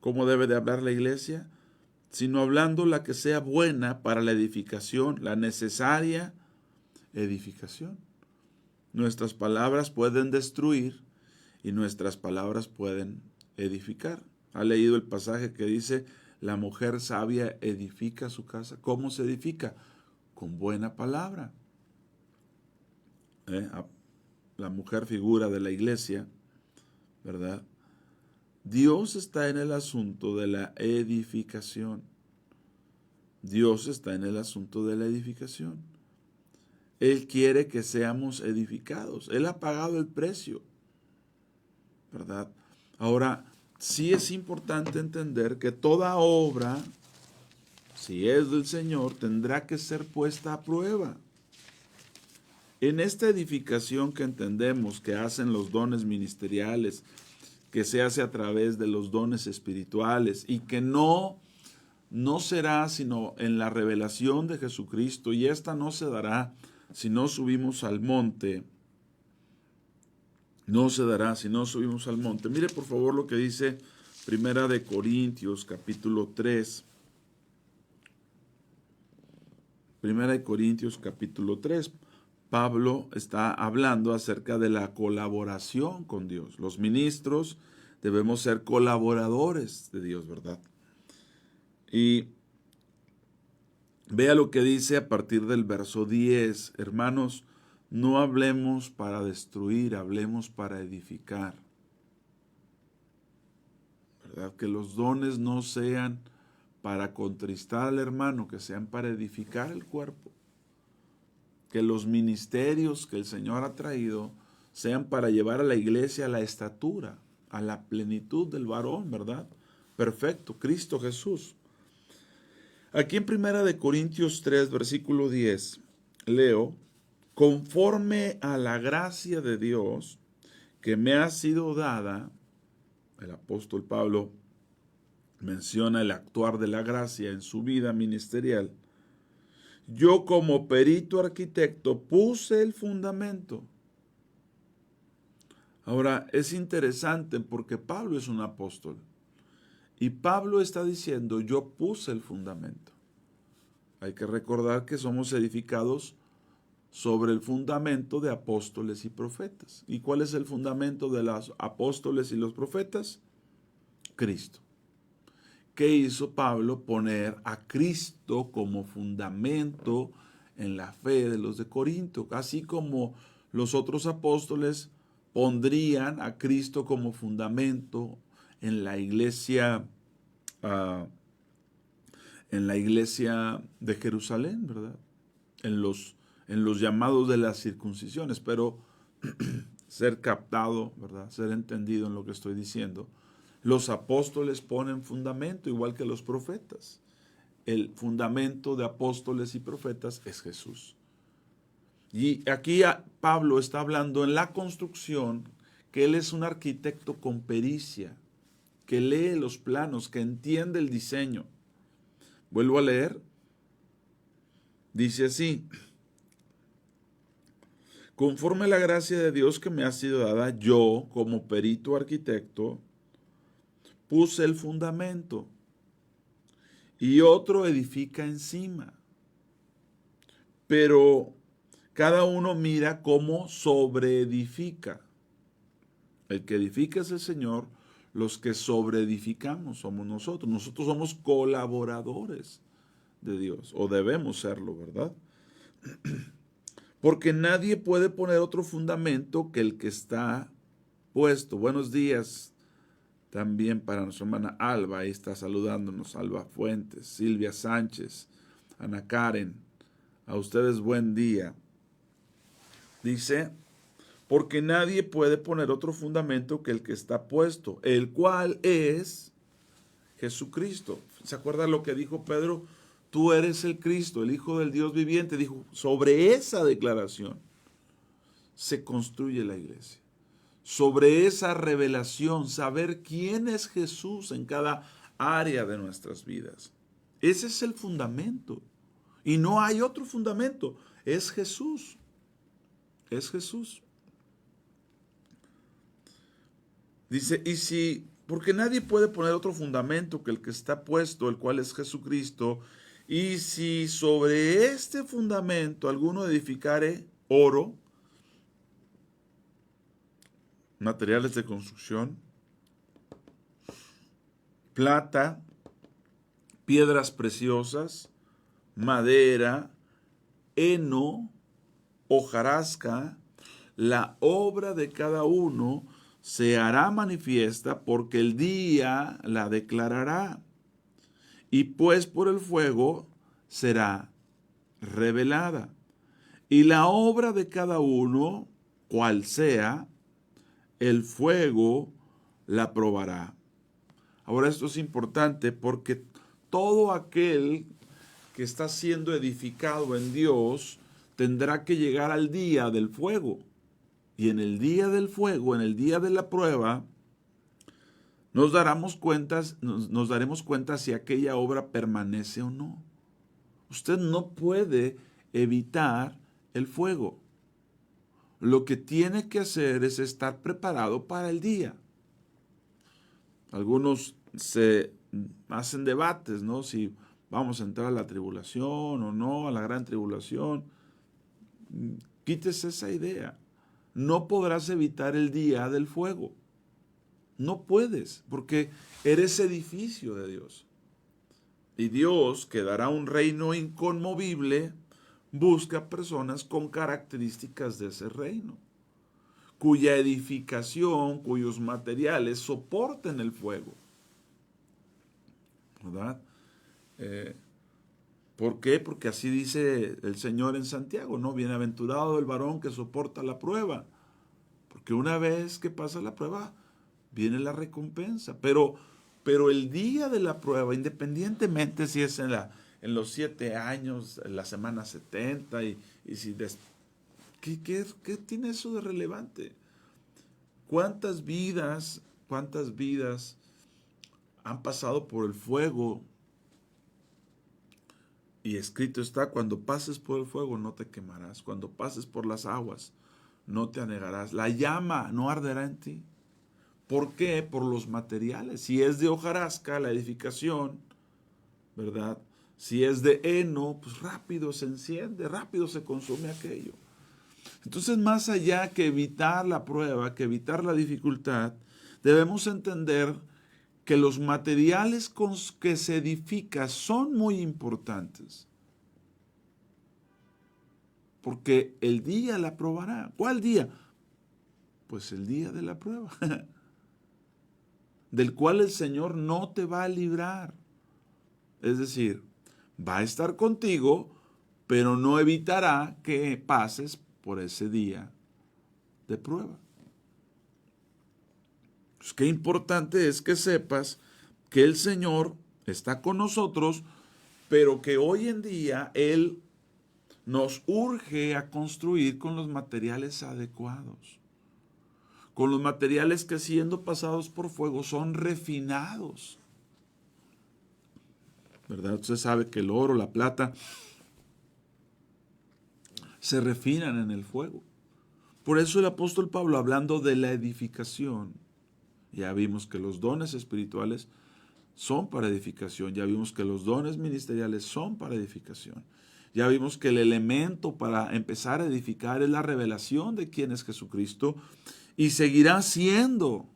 ¿Cómo debe de hablar la iglesia? Sino hablando la que sea buena para la edificación, la necesaria edificación. Nuestras palabras pueden destruir y nuestras palabras pueden edificar. ¿Ha leído el pasaje que dice, la mujer sabia edifica su casa? ¿Cómo se edifica? Con buena palabra. La mujer figura de la iglesia, ¿verdad? Dios está en el asunto de la edificación. Dios está en el asunto de la edificación. Él quiere que seamos edificados. Él ha pagado el precio, ¿verdad? Ahora, sí es importante entender que toda obra, si es del Señor, tendrá que ser puesta a prueba. En esta edificación que entendemos que hacen los dones ministeriales, que se hace a través de los dones espirituales y que no será sino en la revelación de Jesucristo, y esta no se dará si no subimos al monte. No se dará si no subimos al monte. Mire por favor lo que dice Primera de Corintios capítulo 3. Primera de Corintios capítulo 3. Pablo está hablando acerca de la colaboración con Dios. Los ministros debemos ser colaboradores de Dios, ¿verdad? Y vea lo que dice a partir del verso 10. Hermanos, no hablemos para destruir, hablemos para edificar. ¿Verdad? Que los dones no sean para contristar al hermano, que sean para edificar el cuerpo. Que los ministerios que el Señor ha traído sean para llevar a la iglesia a la estatura, a la plenitud del varón, ¿verdad? Perfecto, Cristo Jesús. Aquí en 1 Corintios 3, versículo 10, leo, conforme a la gracia de Dios que me ha sido dada, el apóstol Pablo menciona el actuar de la gracia en su vida ministerial. Yo como perito arquitecto puse el fundamento. Ahora es interesante porque Pablo es un apóstol y Pablo está diciendo yo puse el fundamento. Hay que recordar que somos edificados sobre el fundamento de apóstoles y profetas. ¿Y cuál es el fundamento de los apóstoles y los profetas? Cristo. ¿Qué hizo Pablo? Poner a Cristo como fundamento en la fe de los de Corinto, así como los otros apóstoles pondrían a Cristo como fundamento en la iglesia en la iglesia de Jerusalén, ¿verdad? En los llamados de las circuncisiones, pero ser captado, ¿verdad? Ser entendido en lo que estoy diciendo. Los apóstoles ponen fundamento, igual que los profetas. El fundamento de apóstoles y profetas es Jesús. Y aquí Pablo está hablando en la construcción, que él es un arquitecto con pericia, que lee los planos, que entiende el diseño. Vuelvo a leer. Dice así: conforme a la gracia de Dios que me ha sido dada, yo, como perito arquitecto, puse el fundamento y otro edifica encima. Pero cada uno mira cómo sobreedifica. El que edifica es el Señor, los que sobreedificamos somos nosotros. Nosotros somos colaboradores de Dios, o debemos serlo, ¿verdad? Porque nadie puede poner otro fundamento que el que está puesto. Buenos días también para nuestra hermana Alba, ahí está saludándonos, Alba Fuentes, Silvia Sánchez, Ana Karen, a ustedes buen día. Dice, porque nadie puede poner otro fundamento que el que está puesto, el cual es Jesucristo. ¿Se acuerda lo que dijo Pedro? Tú eres el Cristo, el Hijo del Dios viviente. Dijo, sobre esa declaración se construye la iglesia. Sobre esa revelación, saber quién es Jesús en cada área de nuestras vidas. Ese es el fundamento. Y no hay otro fundamento. Es Jesús. Es Jesús. Dice, porque nadie puede poner otro fundamento que el que está puesto, el cual es Jesucristo. Y si sobre este fundamento alguno edificare oro, materiales de construcción, plata, piedras preciosas, madera, heno, hojarasca, la obra de cada uno se hará manifiesta, porque el día la declarará, y pues por el fuego será revelada. Y la obra de cada uno, cual sea, el fuego la probará. Ahora esto es importante porque todo aquel que está siendo edificado en Dios tendrá que llegar al día del fuego. Y en el día del fuego, en el día de la prueba, nos daremos cuenta si aquella obra permanece o no. Usted no puede evitar el fuego. Lo que tiene que hacer es estar preparado para el día. Algunos se hacen debates, ¿no? Si vamos a entrar a la tribulación o no, a la gran tribulación. Quítese esa idea. No podrás evitar el día del fuego. No puedes, porque eres edificio de Dios. Y Dios, que dará un reino inconmovible, busca personas con características de ese reino, cuya edificación, cuyos materiales soporten el fuego. ¿Verdad? ¿Por qué? Porque así dice el Señor en Santiago, ¿no? Bienaventurado el varón que soporta la prueba. Porque una vez que pasa la prueba, viene la recompensa. Pero el día de la prueba, independientemente si es en los 7 años, en la semana 70, ¿qué tiene eso de relevante? ¿Cuántas vidas han pasado por el fuego? Y escrito está, cuando pases por el fuego no te quemarás, cuando pases por las aguas no te anegarás, la llama no arderá en ti. ¿Por qué? Por los materiales. Si es de hojarasca, la edificación, ¿verdad? Si es de heno, pues rápido se enciende, rápido se consume aquello. Entonces, más allá que evitar la prueba, que evitar la dificultad, debemos entender que los materiales con que se edifica son muy importantes. Porque el día la probará. ¿Cuál día? Pues el día de la prueba. Del cual el Señor no te va a librar. Es decir, Va a estar contigo, pero no evitará que pases por ese día de prueba. Pues qué importante es que sepas que el Señor está con nosotros, pero que hoy en día Él nos urge a construir con los materiales adecuados, con los materiales que siendo pasados por fuego son refinados. ¿Verdad? Usted sabe que el oro, la plata, se refinan en el fuego. Por eso el apóstol Pablo, hablando de la edificación, ya vimos que los dones espirituales son para edificación, ya vimos que los dones ministeriales son para edificación, ya vimos que el elemento para empezar a edificar es la revelación de quién es Jesucristo, y seguirá siendo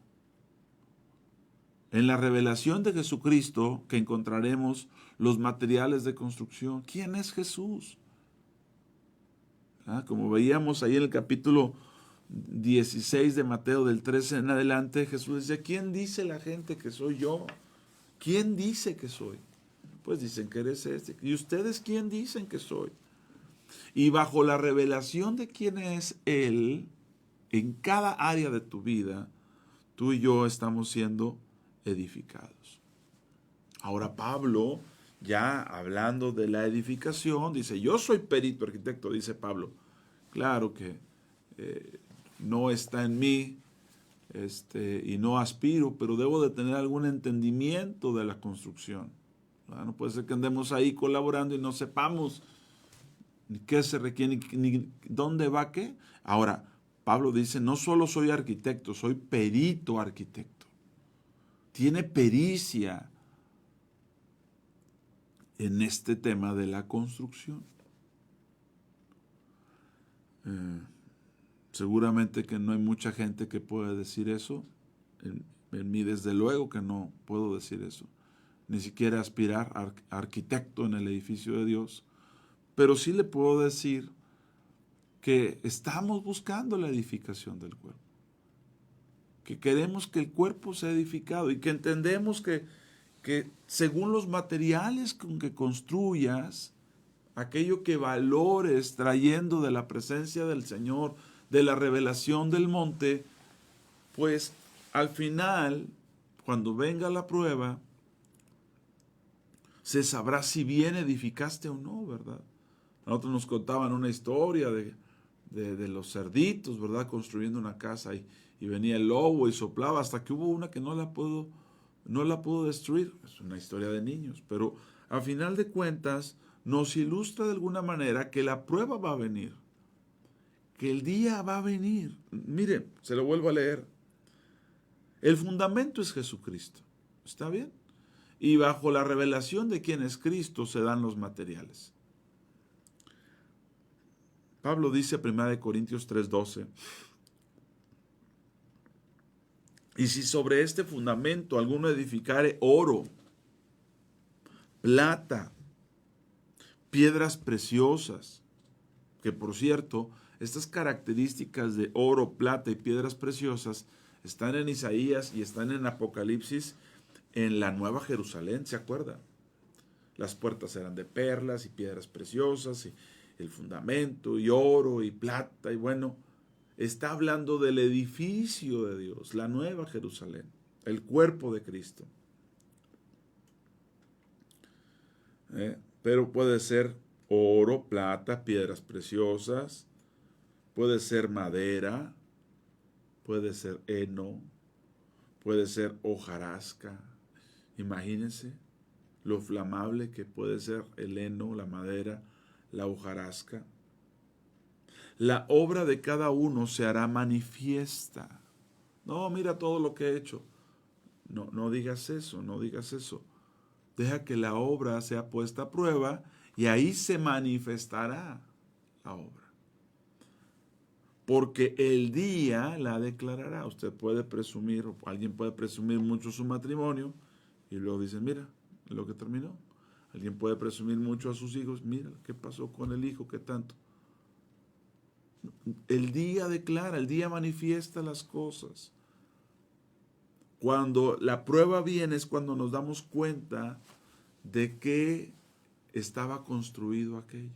en la revelación de Jesucristo que encontraremos los materiales de construcción. ¿Quién es Jesús? Como veíamos ahí en el capítulo 16 de Mateo, del 13 en adelante, Jesús decía, ¿quién dice la gente que soy yo? ¿Quién dice que soy? Pues dicen que eres este. ¿Y ustedes quién dicen que soy? Y bajo la revelación de quién es Él, en cada área de tu vida, tú y yo estamos siendo edificados. Ahora Pablo, ya hablando de la edificación, dice, yo soy perito arquitecto, dice Pablo. Claro que no está en mí y no aspiro, pero debo de tener algún entendimiento de la construcción. No puede ser que andemos ahí colaborando y no sepamos ni qué se requiere, ni dónde va qué. Ahora, Pablo dice, no solo soy arquitecto, soy perito arquitecto. Tiene pericia en este tema de la construcción. Seguramente que no hay mucha gente que pueda decir eso. En mí, desde luego que no puedo decir eso. Ni siquiera aspirar a arquitecto en el edificio de Dios. Pero sí le puedo decir que estamos buscando la edificación del cuerpo. Que queremos que el cuerpo sea edificado y que entendemos que según los materiales con que construyas, aquello que valores trayendo de la presencia del Señor, de la revelación del monte, pues al final, cuando venga la prueba, se sabrá si bien edificaste o no, ¿verdad? A nosotros nos contaban una historia de los cerditos, ¿verdad? Construyendo una casa y venía el lobo y soplaba hasta que hubo una que no la pudo destruir. Es una historia de niños, pero a final de cuentas nos ilustra de alguna manera que la prueba va a venir, que el día va a venir. Mire, se lo vuelvo a leer. El fundamento es Jesucristo, ¿está bien? Y bajo la revelación de quién es Cristo se dan los materiales. Pablo dice en 1 Corintios 3:12, y si sobre este fundamento alguno edificare oro, plata, piedras preciosas, que por cierto, estas características de oro, plata y piedras preciosas están en Isaías y están en Apocalipsis en la Nueva Jerusalén, ¿se acuerdan? Las puertas eran de perlas y piedras preciosas y el fundamento y oro y plata y bueno, está hablando del edificio de Dios, la Nueva Jerusalén, el cuerpo de Cristo. Pero puede ser oro, plata, piedras preciosas, puede ser madera, puede ser heno, puede ser hojarasca. Imagínense lo flamable que puede ser el heno, la madera, la hojarasca. La obra de cada uno se hará manifiesta. No, mira todo lo que he hecho. No digas eso, no digas eso. Deja que la obra sea puesta a prueba y ahí se manifestará la obra. Porque el día la declarará. Usted puede presumir, o alguien puede presumir mucho su matrimonio y luego dice, mira lo que terminó. Alguien puede presumir mucho a sus hijos, mira qué pasó con el hijo, qué tanto. El día declara, el día manifiesta las cosas. Cuando la prueba viene es cuando nos damos cuenta de qué estaba construido aquello,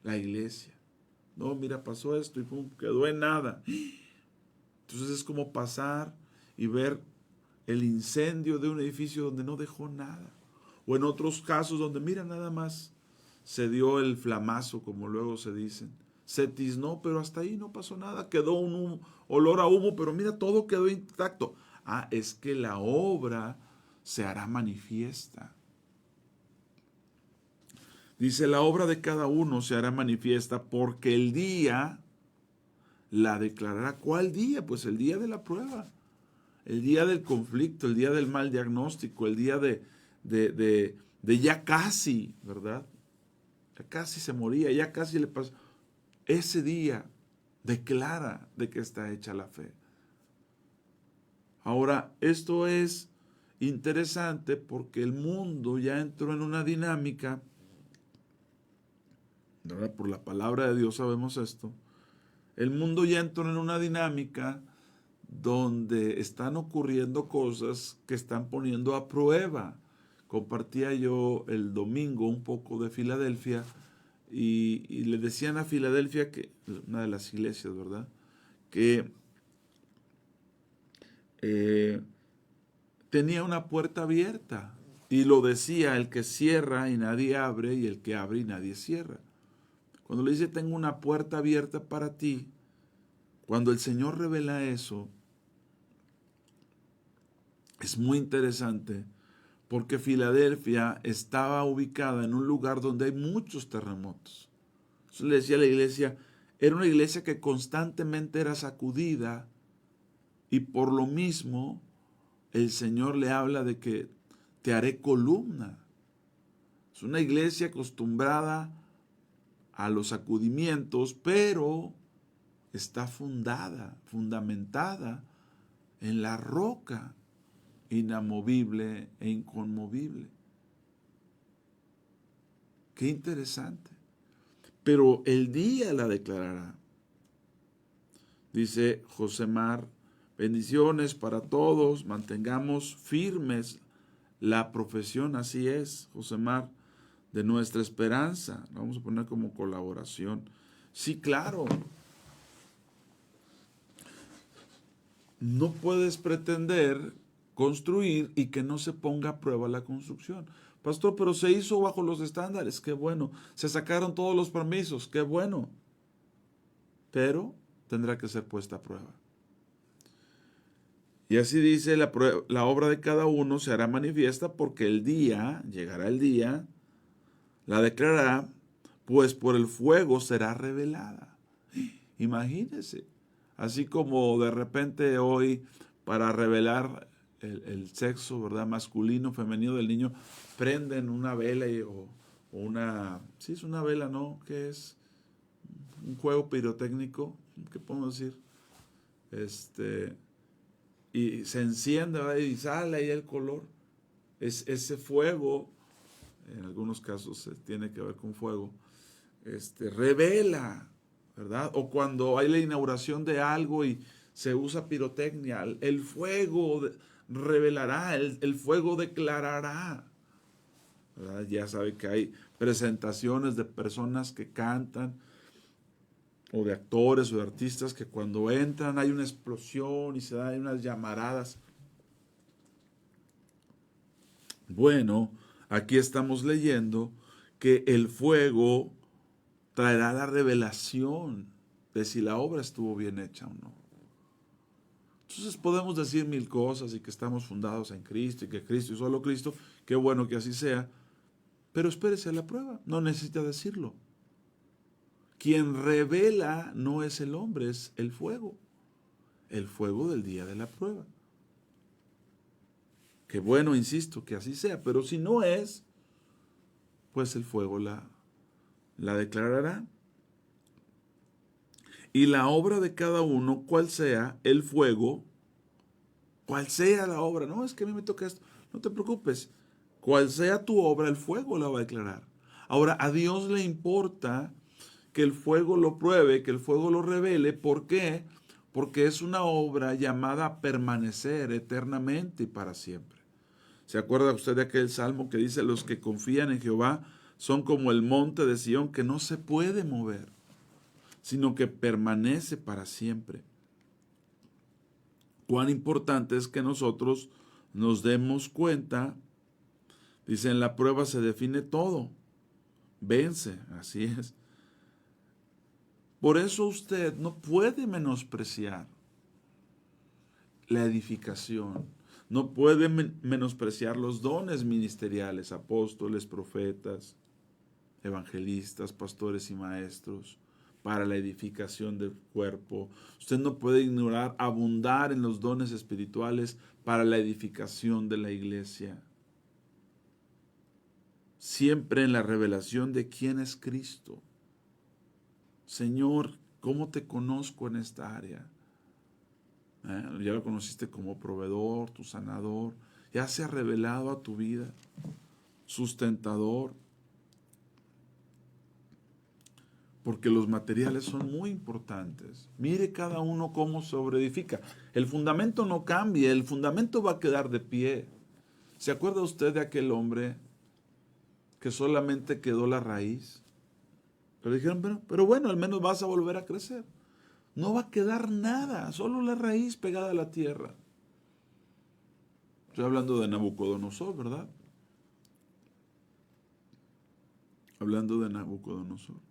la iglesia. No, mira, pasó esto y pum, quedó en nada. Entonces es como pasar y ver el incendio de un edificio donde no dejó nada. O en otros casos donde, mira, nada más se dio el flamazo, como luego se dicen. Se tiznó, pero hasta ahí no pasó nada. Quedó un olor a humo, pero mira, todo quedó intacto. Ah, es que la obra se hará manifiesta. Dice, la obra de cada uno se hará manifiesta porque el día la declarará. ¿Cuál día? Pues el día de la prueba, el día del conflicto, el día del mal diagnóstico, el día de ya casi, ¿verdad? Ya casi se moría, ya casi le pasó. Ese día declara de qué está hecha la fe. Ahora, esto es interesante porque el mundo ya entró en una dinámica, ¿verdad? Por la palabra de Dios sabemos esto. El mundo ya entró en una dinámica donde están ocurriendo cosas que están poniendo a prueba. Compartía yo el domingo un poco de Filadelfia y le decían a Filadelfia, que una de las iglesias, ¿verdad?, que tenía una puerta abierta. Y lo decía, el que cierra y nadie abre, y el que abre y nadie cierra. Cuando le dice, tengo una puerta abierta para ti, cuando el Señor revela eso, es muy interesante, porque Filadelfia estaba ubicada en un lugar donde hay muchos terremotos. Entonces le decía a la iglesia, era una iglesia que constantemente era sacudida, y por lo mismo el Señor le habla de que te haré columna. Es una iglesia acostumbrada a los sacudimientos, pero está fundamentada en la roca inamovible e inconmovible. Qué interesante. Pero el día la declarará. Dice Josemar, bendiciones para todos, mantengamos firmes la profesión, así es, Josemar, de nuestra esperanza. Vamos a poner como colaboración. Sí, claro. No puedes pretender construir y que no se ponga a prueba la construcción. Pastor, pero se hizo bajo los estándares, qué bueno. Se sacaron todos los permisos, qué bueno. Pero tendrá que ser puesta a prueba. Y así dice, la obra de cada uno se hará manifiesta porque el día, llegará el día, la declarará, pues por el fuego será revelada. Imagínense, así como de repente hoy para revelar el sexo, ¿verdad?, masculino, femenino del niño, prenden una vela o una, sí es una vela, ¿no? ¿Qué es? Un juego pirotécnico, ¿qué podemos decir? Y se enciende, ¿verdad?, y sale ahí el color. Ese fuego, en algunos casos tiene que ver con fuego, revela, ¿verdad? O cuando hay la inauguración de algo y se usa pirotecnia, el fuego revelará, el fuego declarará, ¿verdad? Ya sabe que hay presentaciones de personas que cantan, o de actores o de artistas que cuando entran hay una explosión y se dan unas llamaradas. Bueno, aquí estamos leyendo que el fuego traerá la revelación de si la obra estuvo bien hecha o no. Entonces podemos decir mil cosas y que estamos fundados en Cristo y que Cristo y solo Cristo, qué bueno que así sea, pero espérese a la prueba, no necesita decirlo. Quien revela no es el hombre, es el fuego del día de la prueba. Que bueno, insisto, que así sea, pero si no es, pues el fuego la declarará. Y la obra de cada uno, cual sea el fuego, cual sea la obra, no, es que a mí me toca esto, no te preocupes, cual sea tu obra, el fuego la va a declarar. Ahora, a Dios le importa que el fuego lo pruebe, que el fuego lo revele. ¿Por qué? Porque es una obra llamada a permanecer eternamente y para siempre. ¿Se acuerda usted de aquel salmo que dice, los que confían en Jehová son como el monte de Sión que no se puede mover, sino que permanece para siempre. Cuán importante es que nosotros nos demos cuenta, dice, en la prueba se define todo, vence, así es. Por eso usted no puede menospreciar la edificación, no puede menospreciar los dones ministeriales, apóstoles, profetas, evangelistas, pastores y maestros, para la edificación del cuerpo. Usted no puede ignorar abundar en los dones espirituales para la edificación de la iglesia. Siempre en la revelación de quién es Cristo. Señor, ¿cómo te conozco en esta área? Ya lo conociste como proveedor, tu sanador. Ya se ha revelado a tu vida, sustentador. Porque los materiales son muy importantes. Mire cada uno cómo sobreedifica. El fundamento no cambia, el fundamento va a quedar de pie. ¿Se acuerda usted de aquel hombre que solamente quedó la raíz? Pero dijeron, pero bueno, al menos vas a volver a crecer. No va a quedar nada, solo la raíz pegada a la tierra. Estoy hablando de Nabucodonosor, ¿verdad? Hablando de Nabucodonosor.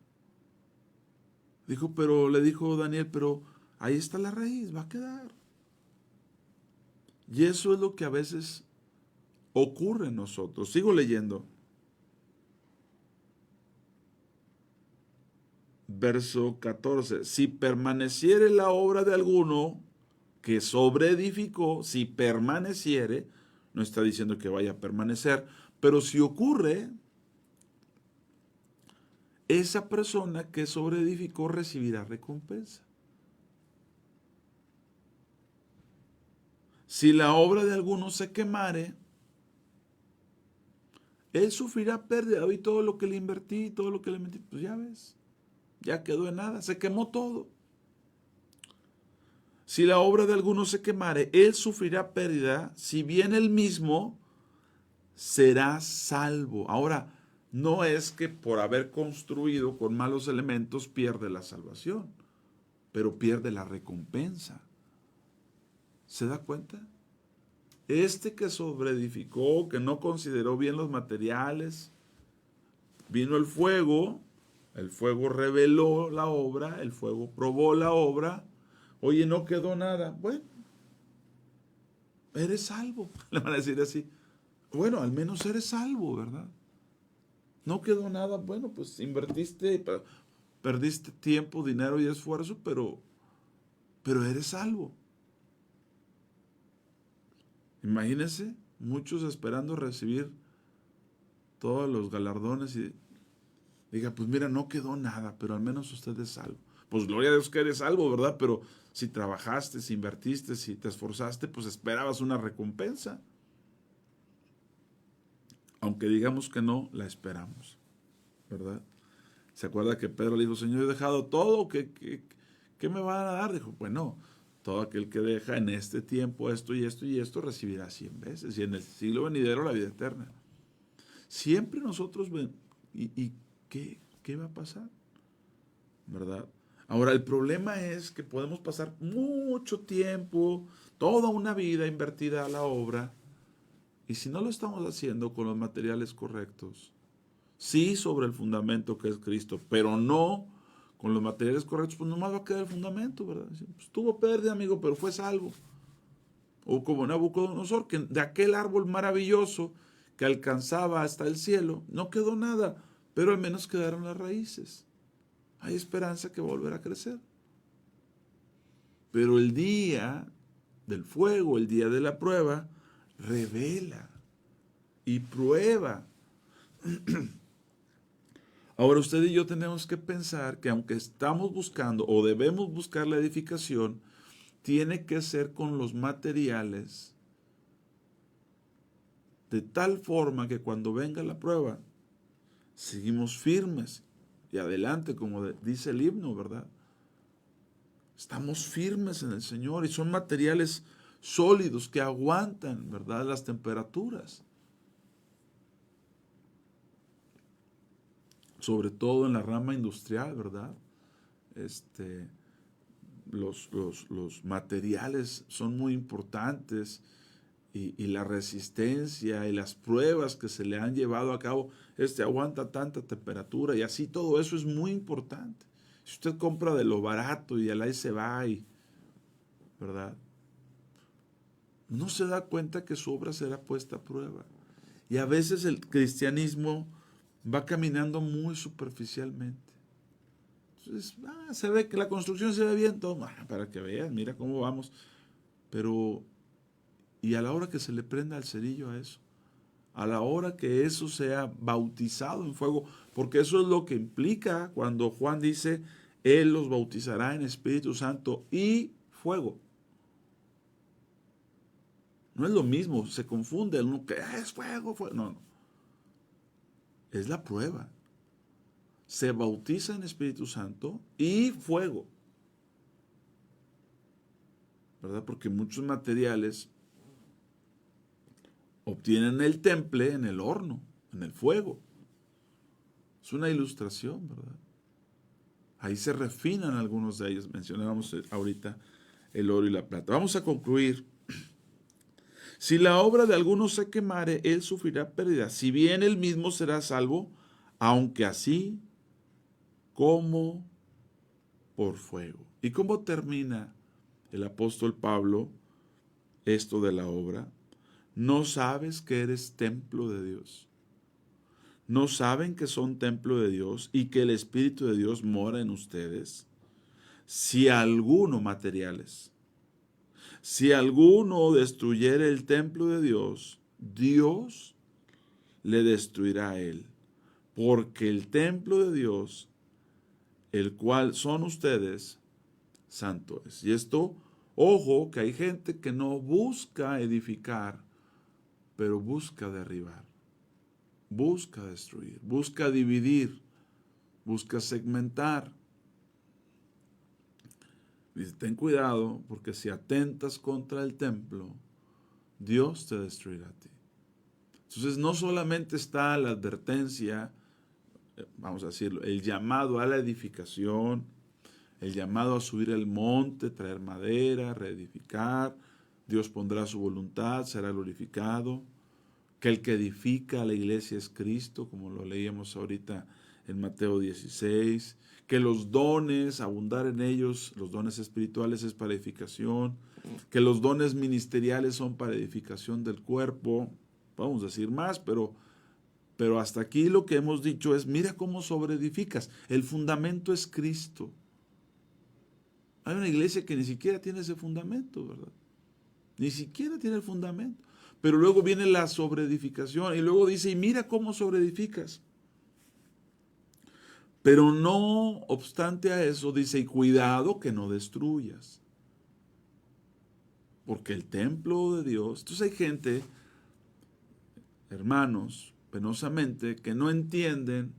Le dijo Daniel, pero ahí está la raíz, va a quedar. Y eso es lo que a veces ocurre en nosotros. Sigo leyendo. Verso 14. Si permaneciere la obra de alguno que sobreedificó, si permaneciere, no está diciendo que vaya a permanecer, pero si ocurre, esa persona que sobreedificó recibirá recompensa. Si la obra de alguno se quemare, él sufrirá pérdida. Y todo lo que le invertí, todo lo que le metí, pues ya ves, ya quedó en nada, se quemó todo. Si la obra de alguno se quemare, él sufrirá pérdida, si bien él mismo será salvo. Ahora, no es que por haber construido con malos elementos pierde la salvación, pero pierde la recompensa. ¿Se da cuenta? Este que sobreedificó, que no consideró bien los materiales, vino el fuego reveló la obra, el fuego probó la obra, oye, no quedó nada. Bueno, eres salvo, le van a decir así. Bueno, al menos eres salvo, ¿verdad? No quedó nada, bueno, pues invertiste, perdiste tiempo, dinero y esfuerzo, pero eres salvo. Imagínense, muchos esperando recibir todos los galardones y diga, pues mira, no quedó nada, pero al menos usted es salvo. Pues gloria a Dios que eres salvo, ¿verdad? Pero si trabajaste, si invertiste, si te esforzaste, pues esperabas una recompensa. Aunque digamos que no, la esperamos, ¿verdad? ¿Se acuerda que Pedro le dijo, Señor, he dejado todo, ¿qué me van a dar? Dijo, bueno, todo aquel que deja en este tiempo esto y esto y esto recibirá 100 veces, y en el siglo venidero la vida eterna. Siempre nosotros ven, ¿y qué va a pasar? ¿Verdad? Ahora, el problema es que podemos pasar mucho tiempo, toda una vida invertida a la obra, y si no lo estamos haciendo con los materiales correctos, sí sobre el fundamento que es Cristo, pero no con los materiales correctos, pues nomás va a quedar el fundamento, ¿verdad? Pues tuvo pérdida, amigo, pero fue salvo. O como Nabucodonosor, que de aquel árbol maravilloso que alcanzaba hasta el cielo, no quedó nada, pero al menos quedaron las raíces. Hay esperanza que volverá a crecer. Pero el día del fuego, el día de la prueba, revela y prueba. Ahora usted y yo tenemos que pensar que aunque estamos buscando o debemos buscar la edificación, tiene que ser con los materiales de tal forma que cuando venga la prueba, seguimos firmes y adelante, como dice el himno, ¿verdad? Estamos firmes en el Señor y son materiales sólidos que aguantan, ¿verdad?, las temperaturas. sobre todo en la rama industrial, ¿verdad? Los materiales son muy importantes y la resistencia y las pruebas que se le han llevado a cabo, aguanta tanta temperatura y así todo eso es muy importante. Si usted compra de lo barato y ahí se va, ¿verdad? No se da cuenta que su obra será puesta a prueba. Y a veces el cristianismo va caminando muy superficialmente. Entonces, se ve que la construcción se ve bien, todo, para que vean, mira cómo vamos. Pero, y a la hora que se le prenda el cerillo a eso, a la hora que eso sea bautizado en fuego, porque eso es lo que implica cuando Juan dice, Él los bautizará en Espíritu Santo y fuego. No es lo mismo, se confunde, uno que es fuego, fuego. No. Es la prueba. Se bautiza en Espíritu Santo y fuego. ¿Verdad? Porque muchos materiales obtienen el temple en el horno, en el fuego. Es una ilustración, ¿verdad? Ahí se refinan algunos de ellos. Mencionábamos ahorita el oro y la plata. Vamos a concluir. Si la obra de alguno se quemare, él sufrirá pérdida. Si bien él mismo será salvo, aunque así como por fuego. ¿Y cómo termina el apóstol Pablo esto de la obra? ¿No sabes que eres templo de Dios? ¿No saben que son templo de Dios y que el Espíritu de Dios mora en ustedes? Si alguno, materiales, si alguno destruyere el templo de Dios, Dios le destruirá a él, porque el templo de Dios, el cual son ustedes, santo es. Y esto, ojo, que hay gente que no busca edificar, pero busca derribar, busca destruir, busca dividir, busca segmentar. Dice, ten cuidado, porque si atentas contra el templo, Dios te destruirá a ti. Entonces, no solamente está la advertencia, vamos a decirlo, el llamado a la edificación, el llamado a subir el monte, traer madera, reedificar, Dios pondrá su voluntad, será glorificado, que el que edifica a la iglesia es Cristo, como lo leíamos ahorita en Mateo 16, que los dones, abundar en ellos, los dones espirituales es para edificación, que los dones ministeriales son para edificación del cuerpo, vamos a decir más, pero hasta aquí lo que hemos dicho es, mira cómo sobreedificas, el fundamento es Cristo. Hay una iglesia que ni siquiera tiene ese fundamento, ¿verdad? Ni siquiera tiene el fundamento, pero luego viene la sobreedificación y luego dice, y mira cómo sobreedificas. Pero no obstante a eso, dice, y cuidado que no destruyas. Porque el templo de Dios, entonces hay gente, hermanos, penosamente, que no entienden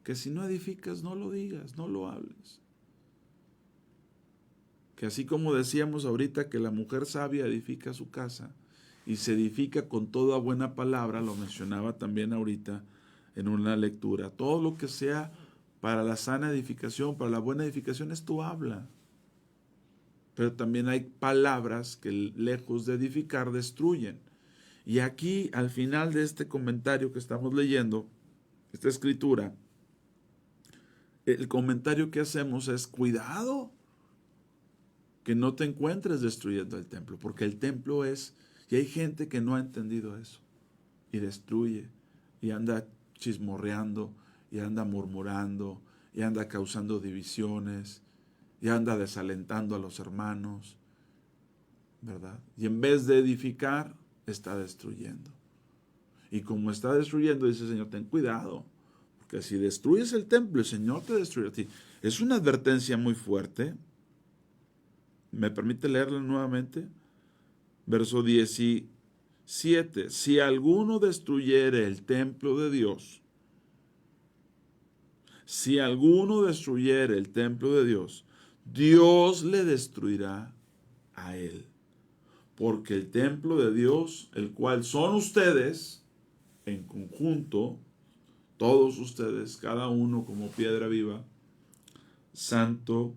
que si no edificas, no lo digas, no lo hables. Que así como decíamos ahorita que la mujer sabia edifica su casa y se edifica con toda buena palabra, lo mencionaba también ahorita en una lectura, todo lo que sea para la sana edificación, para la buena edificación, es tu habla. Pero también hay palabras que lejos de edificar destruyen. Y aquí, al final de este comentario que estamos leyendo, esta escritura, el comentario que hacemos es, cuidado, que no te encuentres destruyendo el templo, porque el templo es, y hay gente que no ha entendido eso, y destruye, y anda chismorreando, y anda murmurando, y anda causando divisiones, y anda desalentando a los hermanos, ¿verdad? Y en vez de edificar, está destruyendo. Y como está destruyendo, dice el Señor, ten cuidado, porque si destruyes el templo, el Señor te destruirá a ti. Es una advertencia muy fuerte. ¿Me permite leerla nuevamente? Verso 17. Si alguno destruyere el templo de Dios, si alguno destruyere el templo de Dios, Dios le destruirá a él. Porque el templo de Dios, el cual son ustedes, en conjunto, todos ustedes, cada uno como piedra viva, santo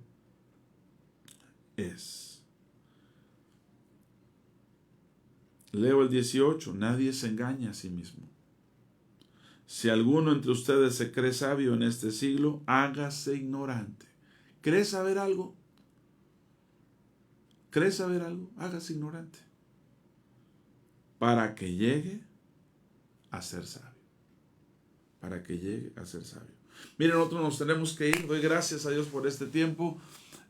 es. Leo el 18, nadie se engaña a sí mismo. Si alguno entre ustedes se cree sabio en este siglo, hágase ignorante. ¿Crees saber algo? ¿Crees saber algo? Hágase ignorante. Para que llegue a ser sabio. Para que llegue a ser sabio. Miren, nosotros nos tenemos que ir. Doy gracias a Dios por este tiempo,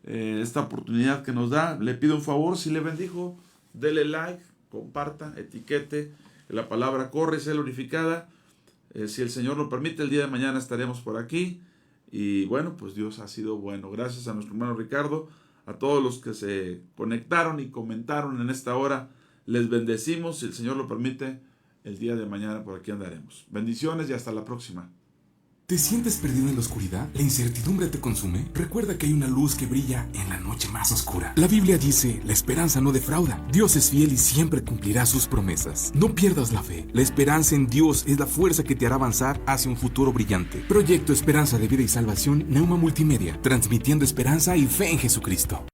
esta oportunidad que nos da. Le pido un favor, si le bendijo, dele like, comparta, etiquete. La palabra corre y sea glorificada. Si el Señor lo permite, el día de mañana estaremos por aquí. Y bueno, pues Dios ha sido bueno. Gracias a nuestro hermano Ricardo, a todos los que se conectaron y comentaron en esta hora. Les bendecimos. Si el Señor lo permite, el día de mañana por aquí andaremos. Bendiciones y hasta la próxima. ¿Te sientes perdido en la oscuridad? ¿La incertidumbre te consume? Recuerda que hay una luz que brilla en la noche más oscura. La Biblia dice, la esperanza no defrauda. Dios es fiel y siempre cumplirá sus promesas. No pierdas la fe. La esperanza en Dios es la fuerza que te hará avanzar hacia un futuro brillante. Proyecto Esperanza de Vida y Salvación, Neuma Multimedia, transmitiendo esperanza y fe en Jesucristo.